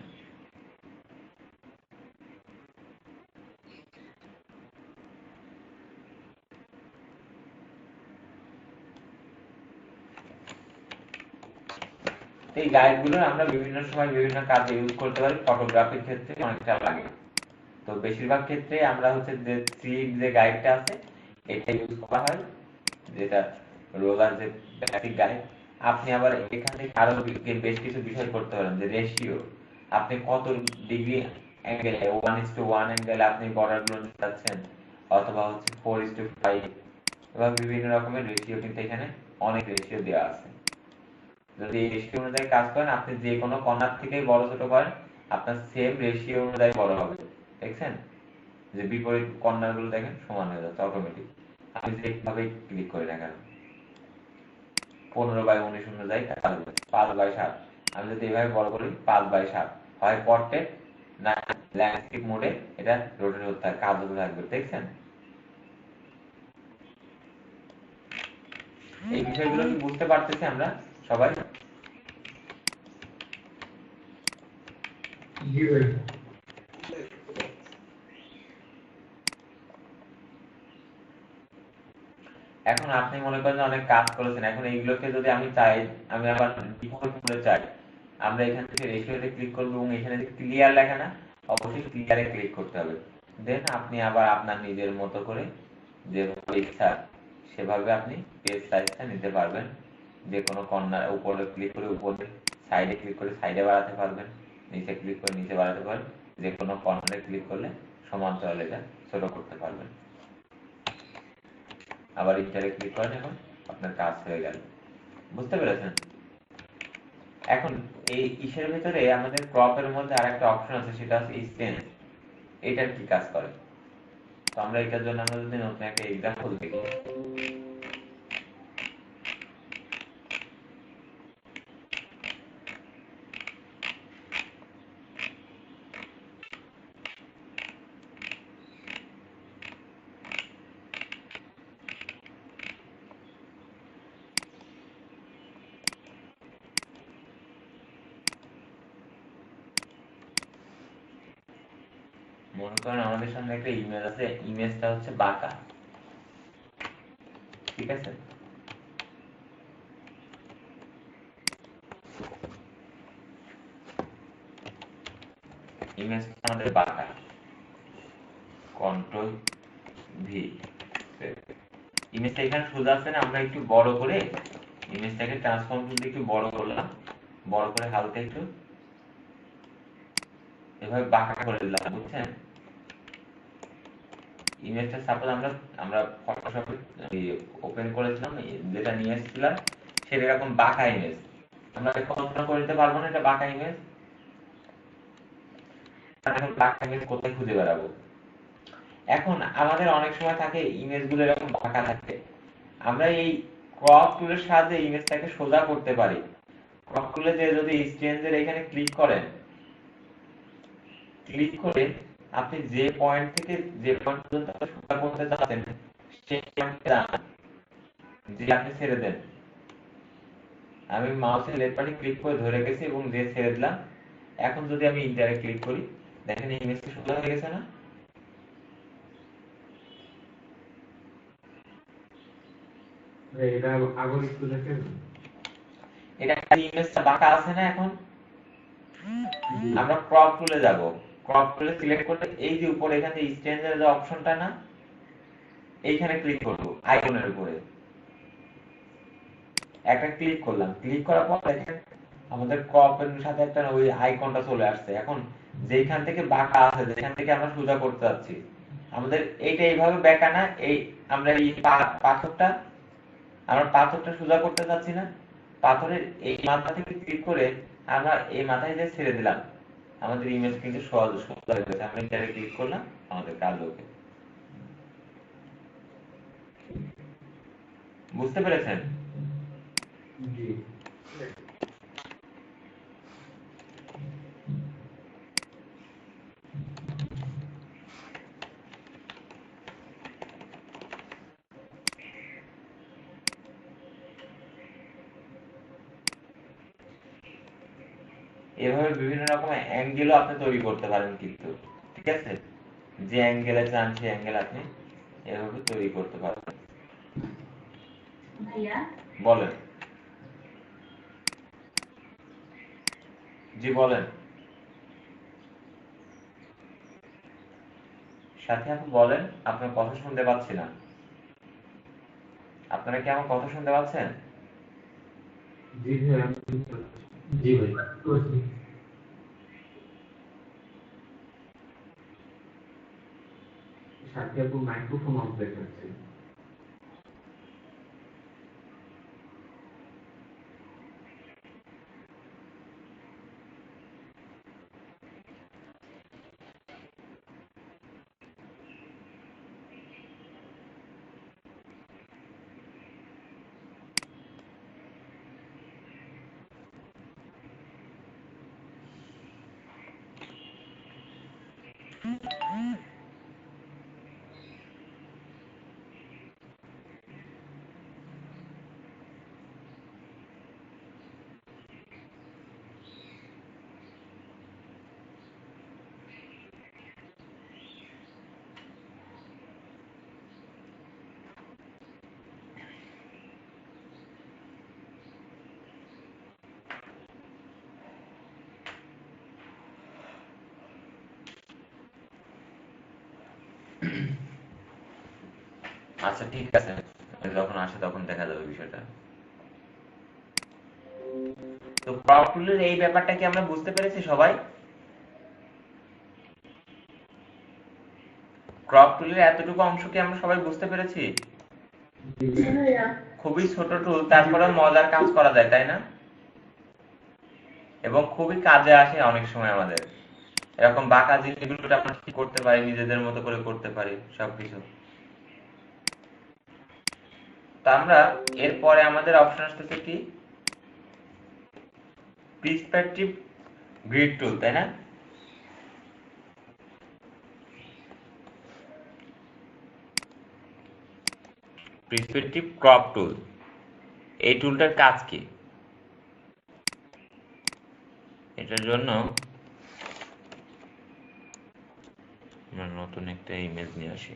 এই গাইড গুলো আমরা বিভিন্ন সময় বিভিন্ন কাজে ইউজ করতে পারি। ফটোগ্রাফির ক্ষেত্রে অনেকটা লাগে। তো বেশিরভাগ ক্ষেত্রে আমরা হচ্ছে যে যে গাইডটা আছে এটা ইউজ করা হয়, যেটা রোলার যে বেসিক গাইড। আপনি আবার এখান থেকে আরো বেশ কিছু বিষয় করতে পারেন, যে রেশিও, আপনি কত ডিগ্রি অ্যাঙ্গেলে 1:1 অ্যাঙ্গেলে আপনি বর্ডার গুলো নিতে চাচ্ছেন, অথবা হচ্ছে 4:5, এবং বিভিন্ন রকমের রেশিও কিন্তু এখানে অনেক রেশিও দেওয়া আছে। যদি এই রেশিও অনুযায়ী কাজ করেন, আপনি যে কোনো কর্নার থেকেই বড় ছোট করেন, আপনার সেম রেশিও অনুযায়ী বড় হবে। দেখছেন যে বিপরীত কর্নার গুলো দেখেন সমান হয়ে যাচ্ছে অটোমেটিক। আমি যেভাবে ক্লিক করে না কেন, 15:19 অনুযায়ী কাজ হবে, 5:7। আমি যদি এভাবে বড় করি 5:7, হয় পোর্ট্রেট না ল্যান্ডস্কেপ মোডে এটা রোটেট হতে থাকে, কাজ হতে থাকবে। দেখছেন এই বিষয়গুলো কি বুঝতে পারতেছি আমরা সবাই? জি ভাই। এখন আপনি মনে করেন যে অনেক কাজ করেছেন, এখন এইগুলোকে যদি আমি চাই, আমি আবার ডিফল্ট মোডে চাই, আমরা এখান থেকে রেশিওতে ক্লিক করবো এবং এখানে যে ক্লিয়ার লেখা না, অবশ্যই ক্লিয়ারে ক্লিক করতে হবে। দেন আপনি আবার আপনার নিজের মতো করে যেভাবে ইচ্ছা সেভাবে আপনি পেজ সাইজটা নিতে পারবেন। যে কোনো কর্নার উপরে ক্লিক করে উপরে, সাইডে ক্লিক করে সাইডে বাড়াতে পারবেন, নিচে ক্লিক করে নিচে বাড়াতে পারবেন, যে কোনো কর্নারে ক্লিক করলে সমান্তরাল এটা ছোট করতে পারবেন। আবার ইন্টারে ক্লিক করেন, এখন আপনার কাজ হয়ে গেল। বুঝতে পেরেছেন? এখন এই ইসের ভিতরে আমাদের ক্রপের মধ্যে আরেকটা অপশন আছে, সেটা হচ্ছে স্টেন্স। এটার কি কাজ করে? তো আমরা এটার জন্য আমরা যদি নতুন একটা এক্সাম্পল দেখি, মনে করেন আমাদের সামনে একটা ইমেজ আছে, ইমেজটা হচ্ছে বাঁকা, ঠিক আছে? ইমেজটা আমাদের বাঁকা, কন্ট্রোল ভি। ইমেজটা এখানে সোজা আছে না, আমরা একটু বড় করে ইমেজটাকে ট্রান্সফর্ম টুল দিয়ে একটু বড় করলাম, বড় করে হালকা একটু এভাবে বাঁকা করে দিলাম, বুঝছেন? ইমেজটা সাপোজ আমরা ফটোশপে ওপেন করেছিলাম, যেটা নিয়ে এসেছিলাম সেটা এরকম বাঁকা ইমেজ, আমরা কল্পনা করে দিতে পারবো না এটা বাঁকা ইমেজ। এখন বাঁকা ইমেজ কোথায় খুঁজে বেড়াবো? এখন আমাদের অনেক সময় থাকে ইমেজ গুলো এরকম বাঁকা থাকে, আমরা এই ক্রপ টুলের সাহায্যে ইমেজটাকে সোজা করতে পারি। ক্রপ টুলে যে যদি স্টেন্সের এখানে ক্লিক করেন, ক্লিক করে আপনি যে পয়েন্ট থেকে যে পয়েন্ট পর্যন্ত সোজা করতে চাচ্ছেন সেই পয়েন্টে যে আপনি ছেড়ে দেন। আমি মাউসের লেফট বাটন ক্লিক করে ধরে রেখেছি এবং যে ছেড়ে দিলাম। এখন যদি আমি ইন্টারে ক্লিক করি, দেখেন ইমেজটা সোজা হয়ে গেছে না? এটা আবার একটু দেখেন, এটা ইমেজটা বাঁকা আছে না? এখন আমরা ক্রপ টুলে যাব, ক্রপ টুলে সিলেক্ট করতে এই যে উপরে এখানে স্ট্যান্ডার্ড যে অপশনটা না, এইখানে ক্লিক করব, আইকনের উপরে একটা ক্লিক করলাম, ক্লিক করার পর দেখেন আমাদের ক্রপ এর সাথে একটা ওই আইকনটা চলে আসছে। এখন যেখান থেকে বাঁকা আছে, যেখান থেকে আমরা সোজা করতে যাচ্ছি, আমাদের এইটা এইভাবে বাঁকা না, এই আমরা এই পাথরটা সোজা করতে চাচ্ছি না, পাথরের এই মাথা থেকে ক্লিক করে আমরা এই মাথায় যে ছেড়ে দিলাম, আমাদের ইমেজ কিন্তু সহজ সোজা হয়ে গেছে। আমরা এটারে ক্লিক করলাম, আমাদের কাজ ওকে। বুঝতে পেরেছেন? জি এভাবে বিভিন্ন রকম অ্যাঙ্গেলও আপনি তৈরি করতে পারেন কিন্তু, ঠিক আছে? যে অ্যাঙ্গেলে চান সেই অ্যাঙ্গেল আপনি এভাবে তৈরি করতে পারবেন। ভাইয়া বলেন। জি বলেন। সাথে আপনি বলেন, আপনার কথা শুনতে পাচ্ছি না। আপনারা কি আমার কথা শুনতে পাচ্ছেন? জি ভাই, জি ভাই সাথে আপু মাইক্রোফোন অফ দেখাচ্ছে। আচ্ছা ঠিক আছে, যখন আসে তখন দেখা যাবে বিষয়টা। তো ক্রপ টুলের এই ব্যাপারটা কি আমরা বুঝতে পেরেছি সবাই? ক্রপ টুলের এতটুকু অংশ কি আমরা সবাই বুঝতে পেরেছি? জি ভাইয়া খুবই ছোট টুল, তারপরে মজার কাজ করা যায়, তাই না? এবং খুবই কাজে আসে অনেক সময় আমাদের। এরকম বাঁকা জিনিসগুলো আমরা ঠিক করতে পারি, নিজেদের মতো করে করতে পারি সবকিছু। তা আমরা এরপরে আমাদের অপশন আসতেছে কি, প্রিসপেক্টিভ গ্রিড টুল, তাই না? প্রিসপেক্টিভ ক্রপ টুল, এই টুলটার কাজ কি? এটার জন্য আমরা নতুন একটা ইমেজ নিয়ে আসি।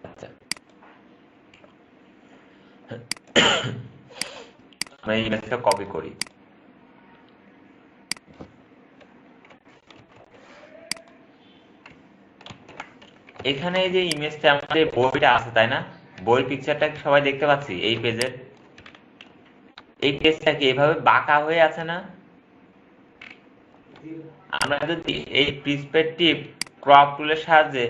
আচ্ছা, আমরা এই ইমেজটা কপি করি। এখানে এই যে ইমেজটা আমাদের বইটা আছে তাই না, বই পিকচারটা সবাই দেখতে পাচ্ছি। এই পেজের এই পেজটা কি এভাবে বাঁকা হয়ে আছে না? আমরা যদি এই পার্সপেক্টিভ ক্রপ টুলের সাহায্যে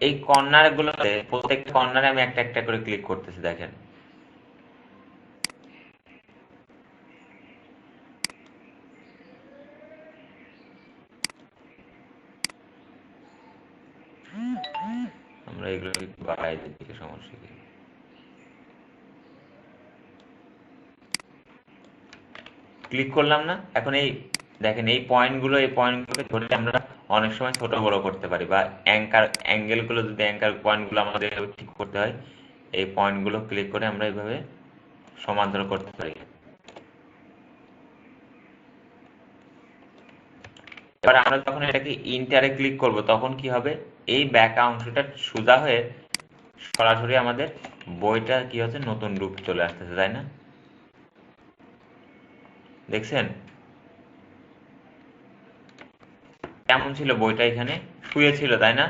এই কর্নার গুলোতে, প্রত্যেকটা কর্নারে আমি একটা একটা করে ক্লিক করতেছি, দেখেন আমরা এগুলো একটু বাড়াই দিই, সমস্যা কি? ক্লিক করলাম না, এখন এই দেখেন এই পয়েন্টগুলোকে ধরে আমরা অনেক সময় ছোট বড় করতে পারি, বা অ্যাঙ্গেলগুলো যদি অ্যাঙ্কার পয়েন্টগুলো আমাদের ঠিক করতে হয়, এই পয়েন্টগুলো ক্লিক করে আমরা এইভাবে সমান্তরাল করতে পারি। এবার আমরা যখন এটাকে ইন্টারে ক্লিক করব তখন কি হবে, এই ব্যাকা অংশটা সোজা হয়ে সরাসরি আমাদের বইটা কি হচ্ছে, নতুন রূপ চলে আসতেছে, তাই না? দেখছেন কেমন ছিল বইটা, এখানে শুয়ে ছিল তাই না?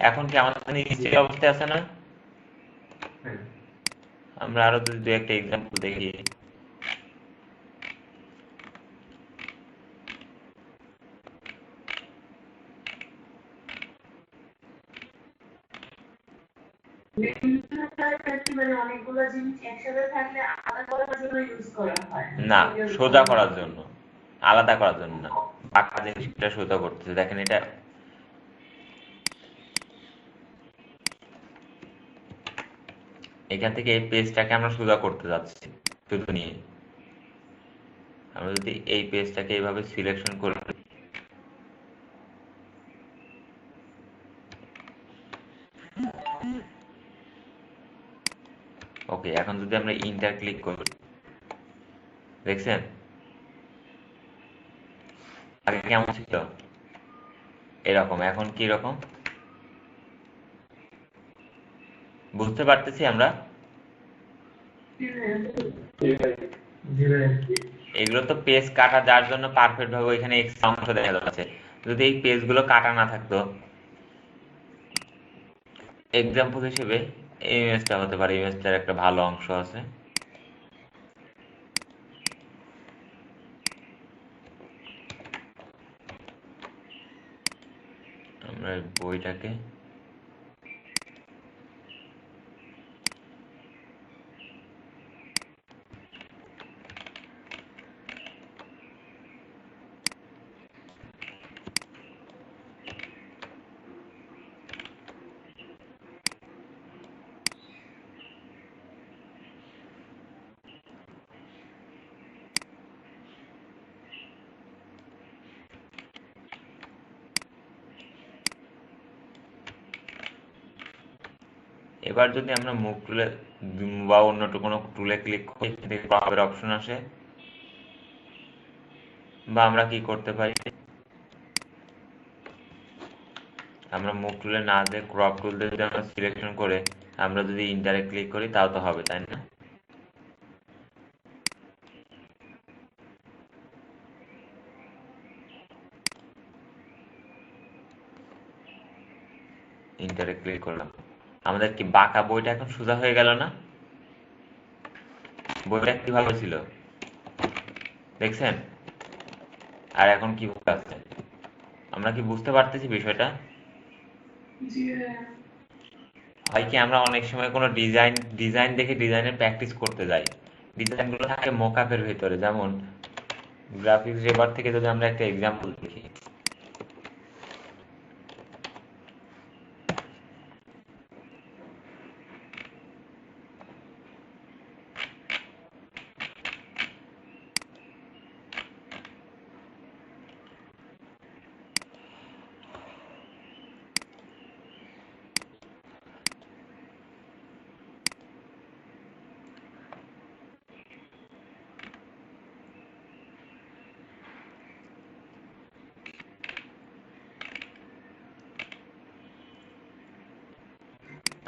এখন কি আমাদের নিচের অবস্থায় আছে না? আমরা আরো যদি দু একটা এক্সাম্পল দেখি। মানে অনেকগুলো জিনিস একসাথে থাকলে আলাদা করার জন্য ইউজ করা হয়। না, সোজা করার জন্য, আলাদা করার জন্য না, বাঁকা জিনিসটা সোজা করতেছে। দেখেন এটা এখান থেকে এই পেজটাকে আমরা সোজা করতে যাচ্ছি শুধু নিয়ে। আমরা যদি এই পেজটাকে এইভাবে সিলেকশন করি, ওকে, এখন যদি আমরা ইন্টার ক্লিক করি, দেখছেন আগে কেমন ছিল এরকম, এখন কি রকম বুঝতে পারতেছি আমরা? এগুলো তো পেজ কাটা, যার জন্য পারফেক্ট ভাবে এখানে এক্সট্রা অংশ দেখা যাচ্ছে। যদি এই পেজগুলো কাটা না থাকতো, এক্সাম্পল হিসেবে এই ইমেজটা হতে পারে, ইমেজটার একটা ভালো অংশ আছে। আমরা এই বইটাকে এবার যদি আমরা মুভ টুলে বা অন্য কোনো টুলে ক্লিক করি, এখান থেকে ক্রপের অপশন আসে, বা আমরা কি করতে পারি, আমরা মুভ টুলে না যে ক্রপ টুল দিয়ে যদি আমরা সিলেকশন করে আমরা যদি ইন্টারে ক্লিক করি তাও তো হবে, তাই না? ইন্টারে ক্লিক করলাম, আমাদের কি বাঁকা বইটা এখন সোজা হয়ে গেল না? বইটা কিভাবে ছিল দেখছেন, আর এখন কি আছে, আমরা কি বুঝতে পারতেছি বিষয়টা? হয় কি আমরা অনেক সময় কোনো ডিজাইন দেখে ডিজাইনের প্র্যাকটিস করতে যাই, ডিজাইনগুলো থাকে মোকআপের ভিতরে। যেমন গ্রাফিক্স রেবার থেকে যদি আমরা একটা এক্সাম্পল দেখি,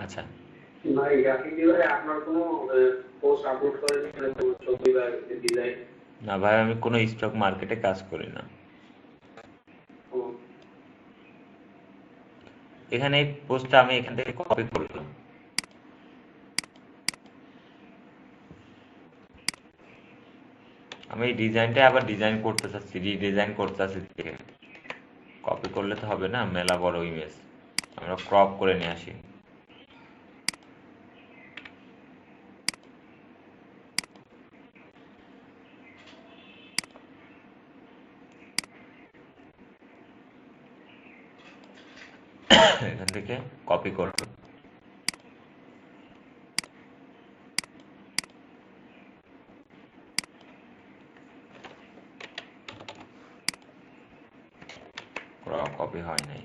আচ্ছা ভাই গ্রাফিক ডিজাইনে আপনার কোনো পোস্ট আপলোড করেন ছবি বা ডিজাইন? না ভাই, আমি কোনো স্টক মার্কেটে কাজ করি না। এখানে এই পোস্টটা আমি এখান থেকে কপি করলাম, আমি এই ডিজাইনটা আবার ডিজাইন করতে চাচ্ছি, রিডিজাইন করতে চাচ্ছি। কপি করলে তো হবে না, মেলা বড় ইমেজ, আমরা ক্রপ করে নিয়ে আসি। এখান থেকে কপি করব, কপি হয় নাই।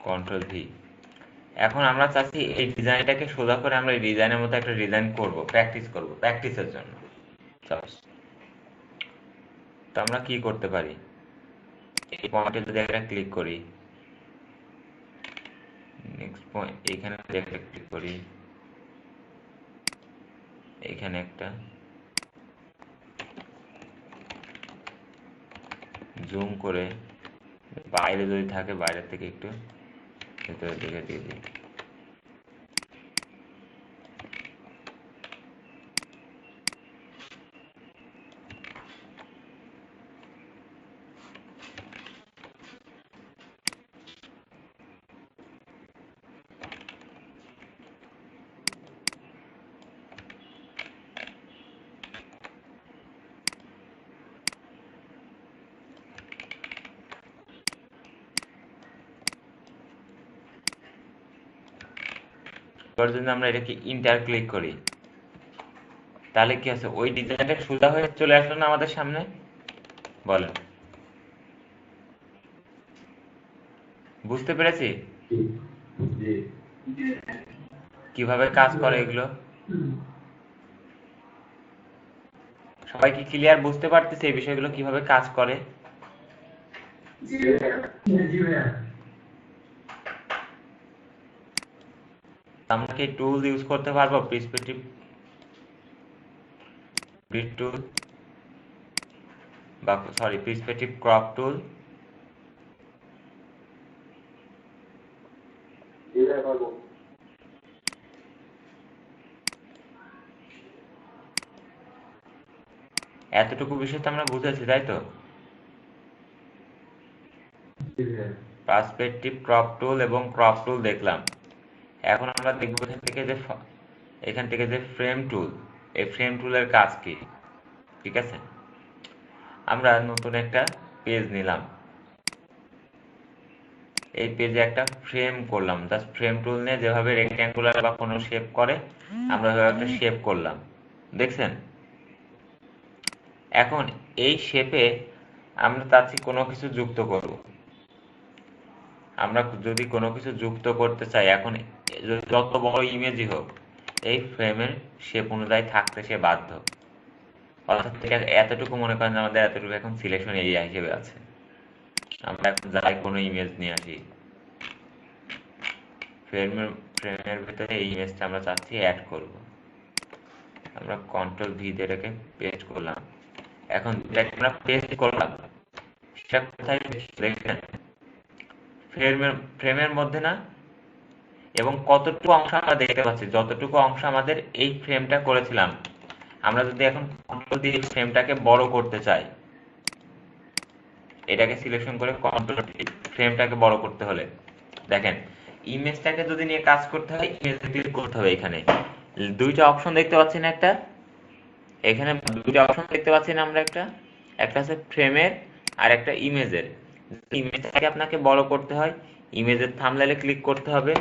Control V. এখন আমরা চাচ্ছি এই ডিজাইনটাকে সোজা করে আমরা এই ডিজাইনের মতো একটা ডিজাইন করব, প্র্যাকটিস করব, প্র্যাকটিসের জন্য। তো আমরা কি করতে পারি, এই পয়েন্টে যদি একটা ক্লিক করি, নেক্সট পয়েন্ট এইখানে একটা ক্লিক করি, এইখানে একটা জুম করে বাইরে যদি থাকে বাইরে থেকে একটু ভেতরের দিকে দিয়ে দিই। এবার যদি আমরা এটাকে ইন্টার ক্লিক করি, তাহলে কি আছে, ওই ডিজাইনটা সোজা হয়ে চলে আসলো না আমাদের সামনে? বলেন, বুঝতে পেরেছি কিভাবে কাজ করে এগুলো? সবাই কি ক্লিয়ার বুঝতে পারতেছে এই বিষয়গুলো কিভাবে কাজ করে? আমরা কি টুল ইউজ করতে পারবো, পার্সপেক্টিভ গ্রিড টুল বা পার্সপেক্টিভ ক্রপ টুল? এতটুকু বিষয় তো আমরা বুঝেছি, তাই তো? পার্সপেক্টিভ ক্রপ টুল এবং ক্রপ টুল দেখলাম। এখন আমরা দেখব এখান থেকে যে ফ্রেম টুল, এই ফ্রেম টুলের কাজ কি। ঠিক আছে, আমরা নতুন একটা পেজ নিলাম, এই পেজে একটা ফ্রেম করলাম, জাস্ট ফ্রেম টুল নিয়ে যেভাবে রেক্ট্যাঙ্গুলার বা কোনো শেপ করে আমরা একটা শেপ করলাম, দেখছেন? এখন এই শেপে আমরা চাচ্ছি কোনো কিছু যুক্ত করব। আমরা যদি কোনো কিছু যুক্ত করতে চাই, এখন যত বড় ইমেজই হোক এই ফ্রেমের শেপ অনুযায়ী থাকতে সে বাধ্য। অর্থাৎ এতটুকু মনে করেন আমাদের এতটুকু এখন সিলেকশন এরিয়া হিসেবে আছে। আমরা এখন যাই কোনো ইমেজ নিয়ে আসি, ফ্রেমের ভিতরে এই ইমেজটা আমরা চাচ্ছি অ্যাড করব। আমরা কন্ট্রোল ভি দিয়ে এটাকে পেস্ট করলাম। এখন যেটাকে আমরা পেস্ট করলাম সেটা কোথায় দেখেন, ফ্রেমের মধ্যে না? এবং কতটুকু অংশ আমরা দেখতে পাচ্ছি, যতটুকু অংশ আমাদের এই ফ্রেমটা করেছিলাম, আমরা যদি এখন কন্ট্রোল দিয়ে ফ্রেমটাকে বড় করতে চাই, এটাকে সিলেকশন করে কন্ট্রোল ফ্রেমটাকে বড় করতে হলে দেখেন, ইমেজটাকে যদি নিয়ে কাজ করতে হয় ইমেজে ক্লিক করতে হবে। এখানে দুইটা অপশন দেখতে পাচ্ছি না? এখানে দুইটা অপশন দেখতে পাচ্ছি না আমরা? একটা আছে ফ্রেমের আর একটা ইমেজের। ইমেজটাকে আপনাকে বড় করতে হয়, ইমেজের থাম্বনেইলে ক্লিক করতে হবে,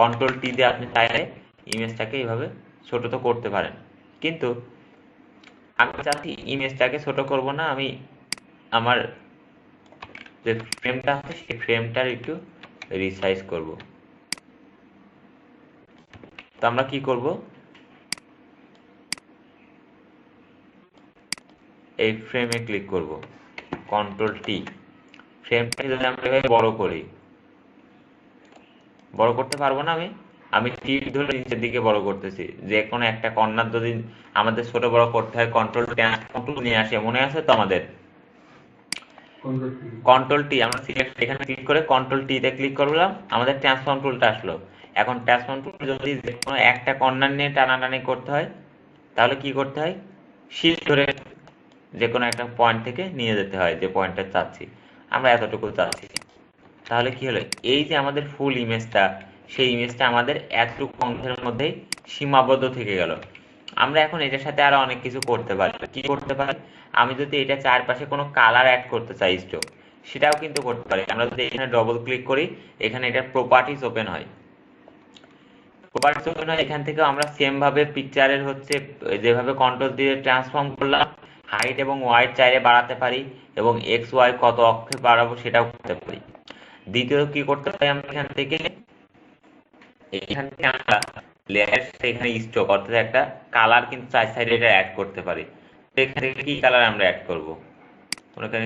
কন্ট্রোল টি দিয়ে আপনি চাইলে ইমেজটাকে এইভাবে ছোট তো করতে পারেন। কিন্তু আমি চাচ্ছি ইমেজটাকে ছোট করব না, আমি আমার যে ফ্রেমটা আছে সেই ফ্রেমটার একটু রিসাইজ করব। তো আমরা কি করব, এই ফ্রেমে ক্লিক করব, কন্ট্রোল টি। ফ্রেমটাকে যদি আমরা এভাবে বড় করি, বড় করতে পারবো না, আমি তীর ধরে নিচের দিকে বড় করতেছি। যে কোনো একটা কর্নার যদি আমাদের ছোট বড় করতে হয়, কন্ট্রোল নিয়ে আসে, মনে আছে তো আমাদের? কন্ট্রোল টি, আমরা এখানে ক্লিক করে কন্ট্রোল টি তে ক্লিক করলাম, আমাদের ট্রান্সফর্ম টুলটা আসলো। এখন ট্রান্সফর্ম টুল যদি যে কোনো একটা কর্নার নিয়ে টানাটানি করতে হয়, তাহলে কি করতে হয়, শিফট ধরে যে কোনো একটা পয়েন্ট থেকে নিয়ে যেতে হয় যে পয়েন্টটা চাচ্ছি। আমরা এতটুকু চাচ্ছি, তাহলে কি হলো, এই যে আমাদের ফুল ইমেজটা, সেই ইমেজটা আমাদের এতটুকু অংশের মধ্যেই সীমাবদ্ধ থেকে গেল। আমরা এখন এটার সাথে আরো অনেক কিছু করতে পারি। কি করতে পারি, আমি যদি এটা চারপাশে কোনো কালার অ্যাড করতে চাই, স্ট্রোক, সেটাও কিন্তু করতে পারি। আমরা যদি এখানে ডবল ক্লিক করি, এখানে এটার প্রপার্টিজ ওপেন হয়। প্রপার্টিজ ওপেন হয়, এখান থেকে আমরা সেম ভাবে পিকচারের হচ্ছে যেভাবে কন্ট্রোল দিয়ে ট্রান্সফর্ম করলাম, হাইট এবং ওয়াইড চাইলে বাড়াতে পারি, এবং এক্স ওয়াই কত অক্ষে বাড়াবো সেটাও করতে পারি। দ্বিতীয় কি করতে পারি, আমরা এখান থেকে আমরা লেয়ার, এখানে স্ট্রোক অর্থাৎ একটা কালার কিন্তু চার সাইডে এটা অ্যাড করতে পারি। তো এখান থেকে কি কালার আমরা অ্যাড করব,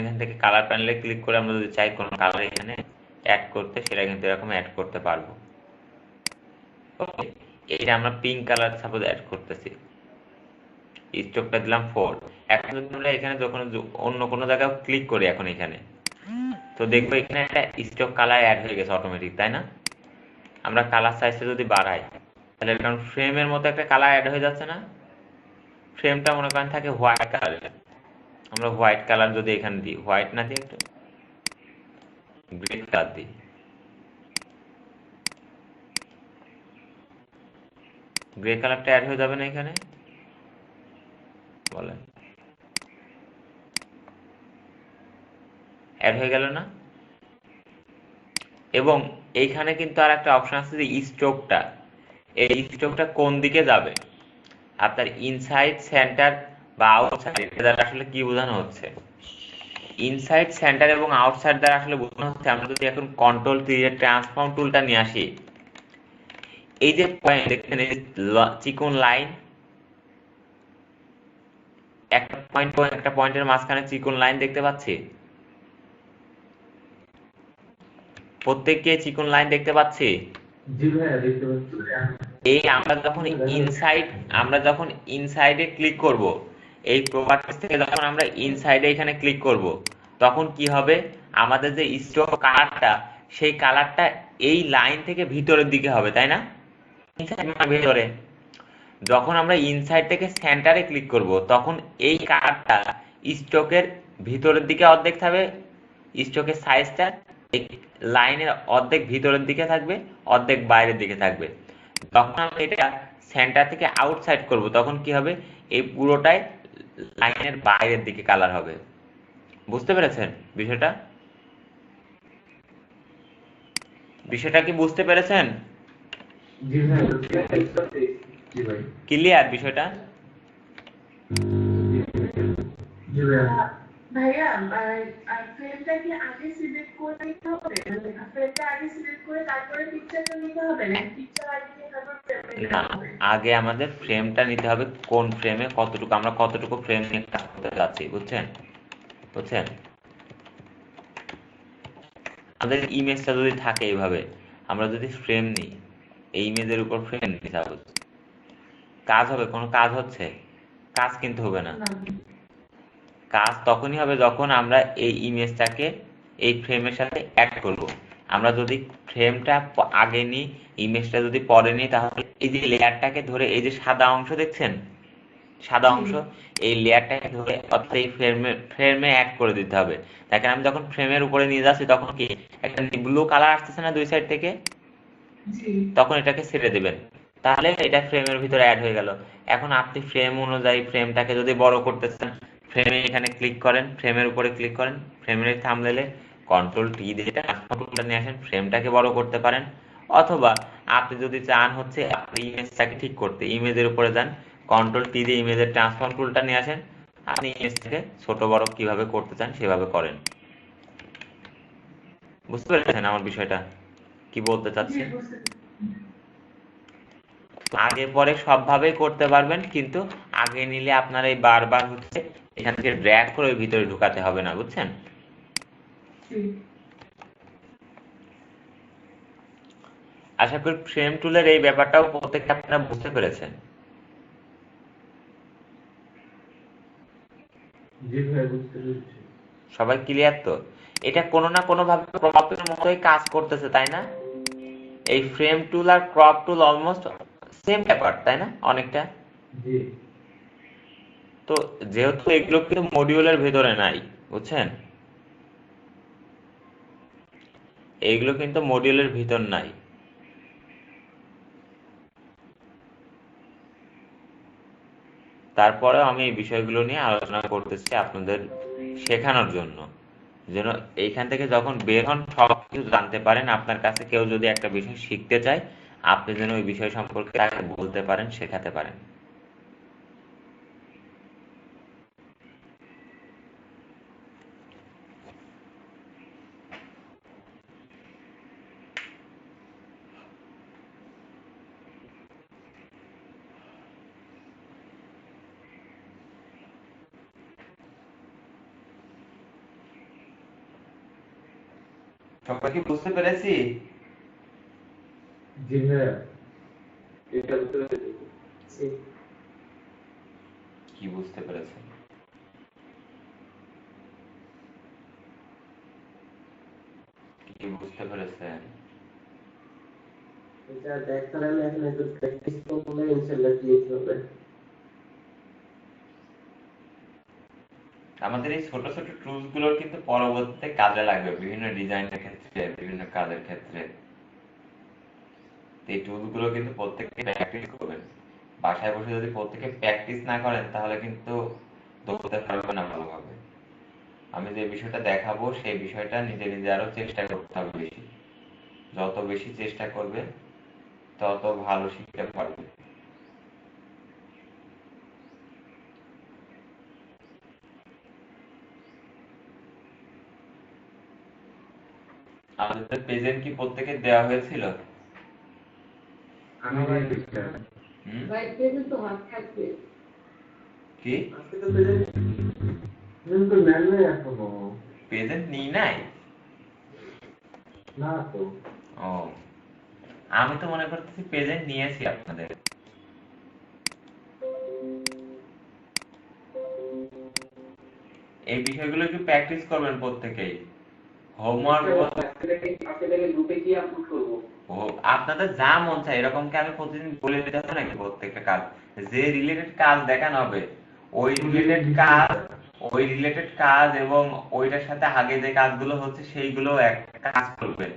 এখান থেকে কালার প্যানেলে ক্লিক করে আমরা যদি চাই কোনো কালার এখানে অ্যাড করতে, সেটা কিন্তু এরকম অ্যাড করতে পারবো। ওকে, এটা আমরা পিঙ্ক কালার সাপোজ অ্যাড করতেছি, স্ট্রোকটা দিলাম 4। এখন যদি আমরা এখানে যখন অন্য কোনো জায়গায় ক্লিক করি, এখন এখানে তো দেখবো এখানে একটা স্ট্রোক কালার অ্যাড হয়ে গেছে অটোমেটিক, তাই না? আমরা কালার সাইজটা যদি বাড়াই, তাহলে কারণ ফ্রেমের মতো একটা কালার অ্যাড হয়ে যাচ্ছে না? ফ্রেমটা মনে করেন থাকে হোয়াইট কালার, আমরা হোয়াইট কালার যদি এখানে দিই, হোয়াইট না দিয়ে একটু গ্রে কালার দিই, গ্রে কালারটা অ্যাড হয়ে যাবে না এখানে? বলেন, অ্যাড হয়ে গেল না? এবং এইখানে কিন্তু আর একটা অপশন আছে যে স্ট্রোকটা, এই স্ট্রোকটা কোন দিকে যাবে, আপনার ইনসাইড, সেন্টার বা আউটসাইড, এটা দ্বারা আসলে কি বোঝানো হচ্ছে? ইনসাইড, সেন্টার এবং আউটসাইড দ্বারা আসলে বোঝানো হচ্ছে, আমরা যদি এখন কন্ট্রোল দিয়ে ট্রান্সফর্ম টুলটা নিয়ে আসি, এই যে পয়েন্ট দেখছেন, এই চিকন লাইন, একটা পয়েন্ট একটা পয়েন্টের মাঝখানে চিকন লাইন দেখতে পাচ্ছি, প্রত্যেককে চিকন লাইন দেখতে পাচ্ছি। জি ভাইয়া দেখতে পাচ্ছি। এই আমরা যখন ইনসাইডে ক্লিক করব, এই প্রপার্টিজ থেকে যখন আমরা ইনসাইডে এখানে ক্লিক করব, তখন কি হবে, আমাদের যে স্ট্রোক কালারটা, সেই কালারটা এই লাইন থেকে ভিতরের দিকে হবে, তাই না? ইনসাইড মানে ভিতরে। যখন আমরা ইনসাইড থেকে সেন্টারে ক্লিক করব, তখন এই কালারটা স্ট্রোকের ভিতরের দিকে অর্ধেক থাকবে, স্ট্রোকের সাইজটা এই লাইনের অর্ধেক ভিতরের দিকে থাকবে, অর্ধেক বাইরের দিকে থাকবে। যখন আমরা এটা সেন্টার থেকে আউটসাইড করব, তখন কি হবে, এই পুরোটাই লাইনের বাইরের দিকে কালার হবে। বুঝতে পেরেছেন বিষয়টা? বিষয়টা কি বুঝতে পেরেছেন? জি ভাইয়া, জি ভাই, ক্লিয়ার বিষয়টা? জি ভাইয়া। ভাইয়া ফ্রেমটা কি আগে সিলেক্ট করে নিতে হবে, মানে ফ্রেমটা আগে সিলেক্ট করে তারপরে পিকচারটা নিতে হবে, না পিকচার আগে নিয়ে তারপর ফ্রেমটা নিতে না, হবে? আগে আমাদের ফ্রেমটা নিতে হবে, কোন ফ্রেমে কতটুকু, আমরা কতটুকু ফ্রেম নিয়ে কাজ করতে যাচ্ছি, বুঝছেন? বুঝছেন? আমাদের ইমেজটা যদি থাকে এইভাবে, আমরা যদি ফ্রেম নিই, এই ইমেজের উপর ফ্রেম নিই সাপোজ, কাজ হবে? কোনো কাজ হচ্ছে? কাজ কিন্তু হবে না। না। কাজ তখনই হবে যখন আমরা এই ইমেজটাকে এই ফ্রেমের সাথে অ্যাড করব। আমরা যদি ফ্রেমটা আগে নিই, ইমেজটা যদি পরে নিই, তাহলে এই যে লেয়ারটাকে ধরে, এই যে সাদা অংশ দেখছেন, সাদা অংশ, এই লেয়ারটাকে ধরে অর্থাৎ এই ফ্রেমে অ্যাড করে দিতে হবে। দেখেন আমি যখন ফ্রেমের উপরে নিয়ে যাচ্ছি, তখন কি একটা ব্লু কালার আসতেছে না দুই সাইড থেকে? জি। তখন এটাকে ছেড়ে দিবেন, তাহলে এটা ফ্রেমের ভিতরে অ্যাড হয়ে গেল। এখন আপনি ফ্রেম অনুযায়ী ফ্রেমটাকে যদি বড় করতে চান, ফ্রেমে এখানে ক্লিক করেন, ফ্রেমের উপরে ক্লিক করেন, ফ্রেমের থাম্বনেলে কন্ট্রোল টি দিয়ে ট্রান্সফর্মটা নিয়ে আসেন, ফ্রেমটাকে বড় করতে পারেন। অথবা আপনি যদি চান হচ্ছে আপনি ইমেজটাকে ঠিক করতে, ইমেজের উপরে যান, কন্ট্রোল টি দিয়ে ইমেজের ট্রান্সফর্ম টুলটা নিয়ে আসেন, আপনি ইমেজ থেকে ছোট বড় কিভাবে করতে চান সেভাবে করেন। বুঝতে পেরেছেন আমার বিষয়টা কি বলতে জি চাচ্ছি? বুঝতে আগে পরে সবভাবেই করতে পারবেন, কিন্তু আগে নিলে আপনার এই বারবার হচ্ছে এখান থেকে ড্র্যাগ করে ওই ভিতরে ঢুকাতে হবে না, বুঝছেন? জি আশা করি ফ্রেম টুলের এই ব্যাপারটাও প্রত্যেকটা আপনারা বুঝতে পেরেছেন। জি ভাই বুঝতে পেরেছি। সবাই ক্লিয়ার তো? এটা কোনো না কোনো ভাবে ক্রপের মতোই কাজ করতেছে, তাই না? এই ফ্রেম টুল আর ক্রপ টুল অলমোস্ট সেম ব্যাপার, তাই না? অনেকটা। জি তো যেহেতু এগুলো কিন্তু মডিউলের ভেতরে নাই, বুঝছেন, এইগুলো কিন্তু মডিউলের ভিতর নাই, তারপরেও আমি এই বিষয়গুলো নিয়ে আলোচনা করতেছি আপনাদের শেখানোর জন্য, যেন এইখান থেকে যখন বের হন সব কিছু জানতে পারেন। আপনার কাছে কেউ যদি একটা বিষয় শিখতে চায়, আপনি যেন ওই বিষয় সম্পর্কে তাকে বলতে পারেন, শেখাতে পারেন। সবাই কি বুঝতে পেরেছি? জি ভাইয়া এটা বুঝতে পেরেছি। কি বুঝতে পেরেছেন? কি বুঝতে পেরেছেন? এটা দেখতে হলে এখন একটু প্র্যাকটিস করলে ইনশাআল্লাহ ক্লিয়ার হবে। আমাদের এই ছোট ছোট টুলস গুলোর কিন্তু পরবর্তীতে কাজে লাগবে বিভিন্ন ডিজাইনের ক্ষেত্রে, বিভিন্ন কাজের ক্ষেত্রে। এই টুলস গুলো কিন্তু প্রত্যেককে প্র্যাকটিস করবেন। বাসায় বসে যদি প্রত্যেকে প্র্যাকটিস না করেন তাহলে কিন্তু ধরতে পারবে না ভালোভাবে। আমি যে বিষয়টা দেখাবো সেই বিষয়টা নিজে নিজে আরো চেষ্টা করতে হবে বেশি। যত বেশি চেষ্টা করবে তত ভালো শিখতে পারবে। আমাদের প্রেজেন্ট কি প্রত্যেকের দেওয়া হয়েছিল? আমি ভাই এটা হুম? ভাই পেমেন্ট তো হাত থাকবে। কি আজকে তো প্রেজেন্ট তো নেন নাই এখনো। প্রেজেন্ট নিই নাই? না তো ও, আমি তো মনে করতেছি প্রেজেন্ট নিয়েছি আপনাদের। এই বিষয়গুলো একটু প্র্যাকটিস করবেন প্রত্যেকেই। হোমওয়ার্ক আপনাদের গ্রুপে কি আপলোড করব? ও, আপনাদের যা মন চায় এরকম কি আমি প্রতিদিন বলে দিতে হবে নাকি? প্রত্যেকটা কাজ যে রিলেটেড কাজ দেখানো হবে ওই রিলেটেড কাজ এবং ওইটার সাথে আগে যে কাজগুলো হচ্ছে সেইগুলো একটা কাজ করবেন।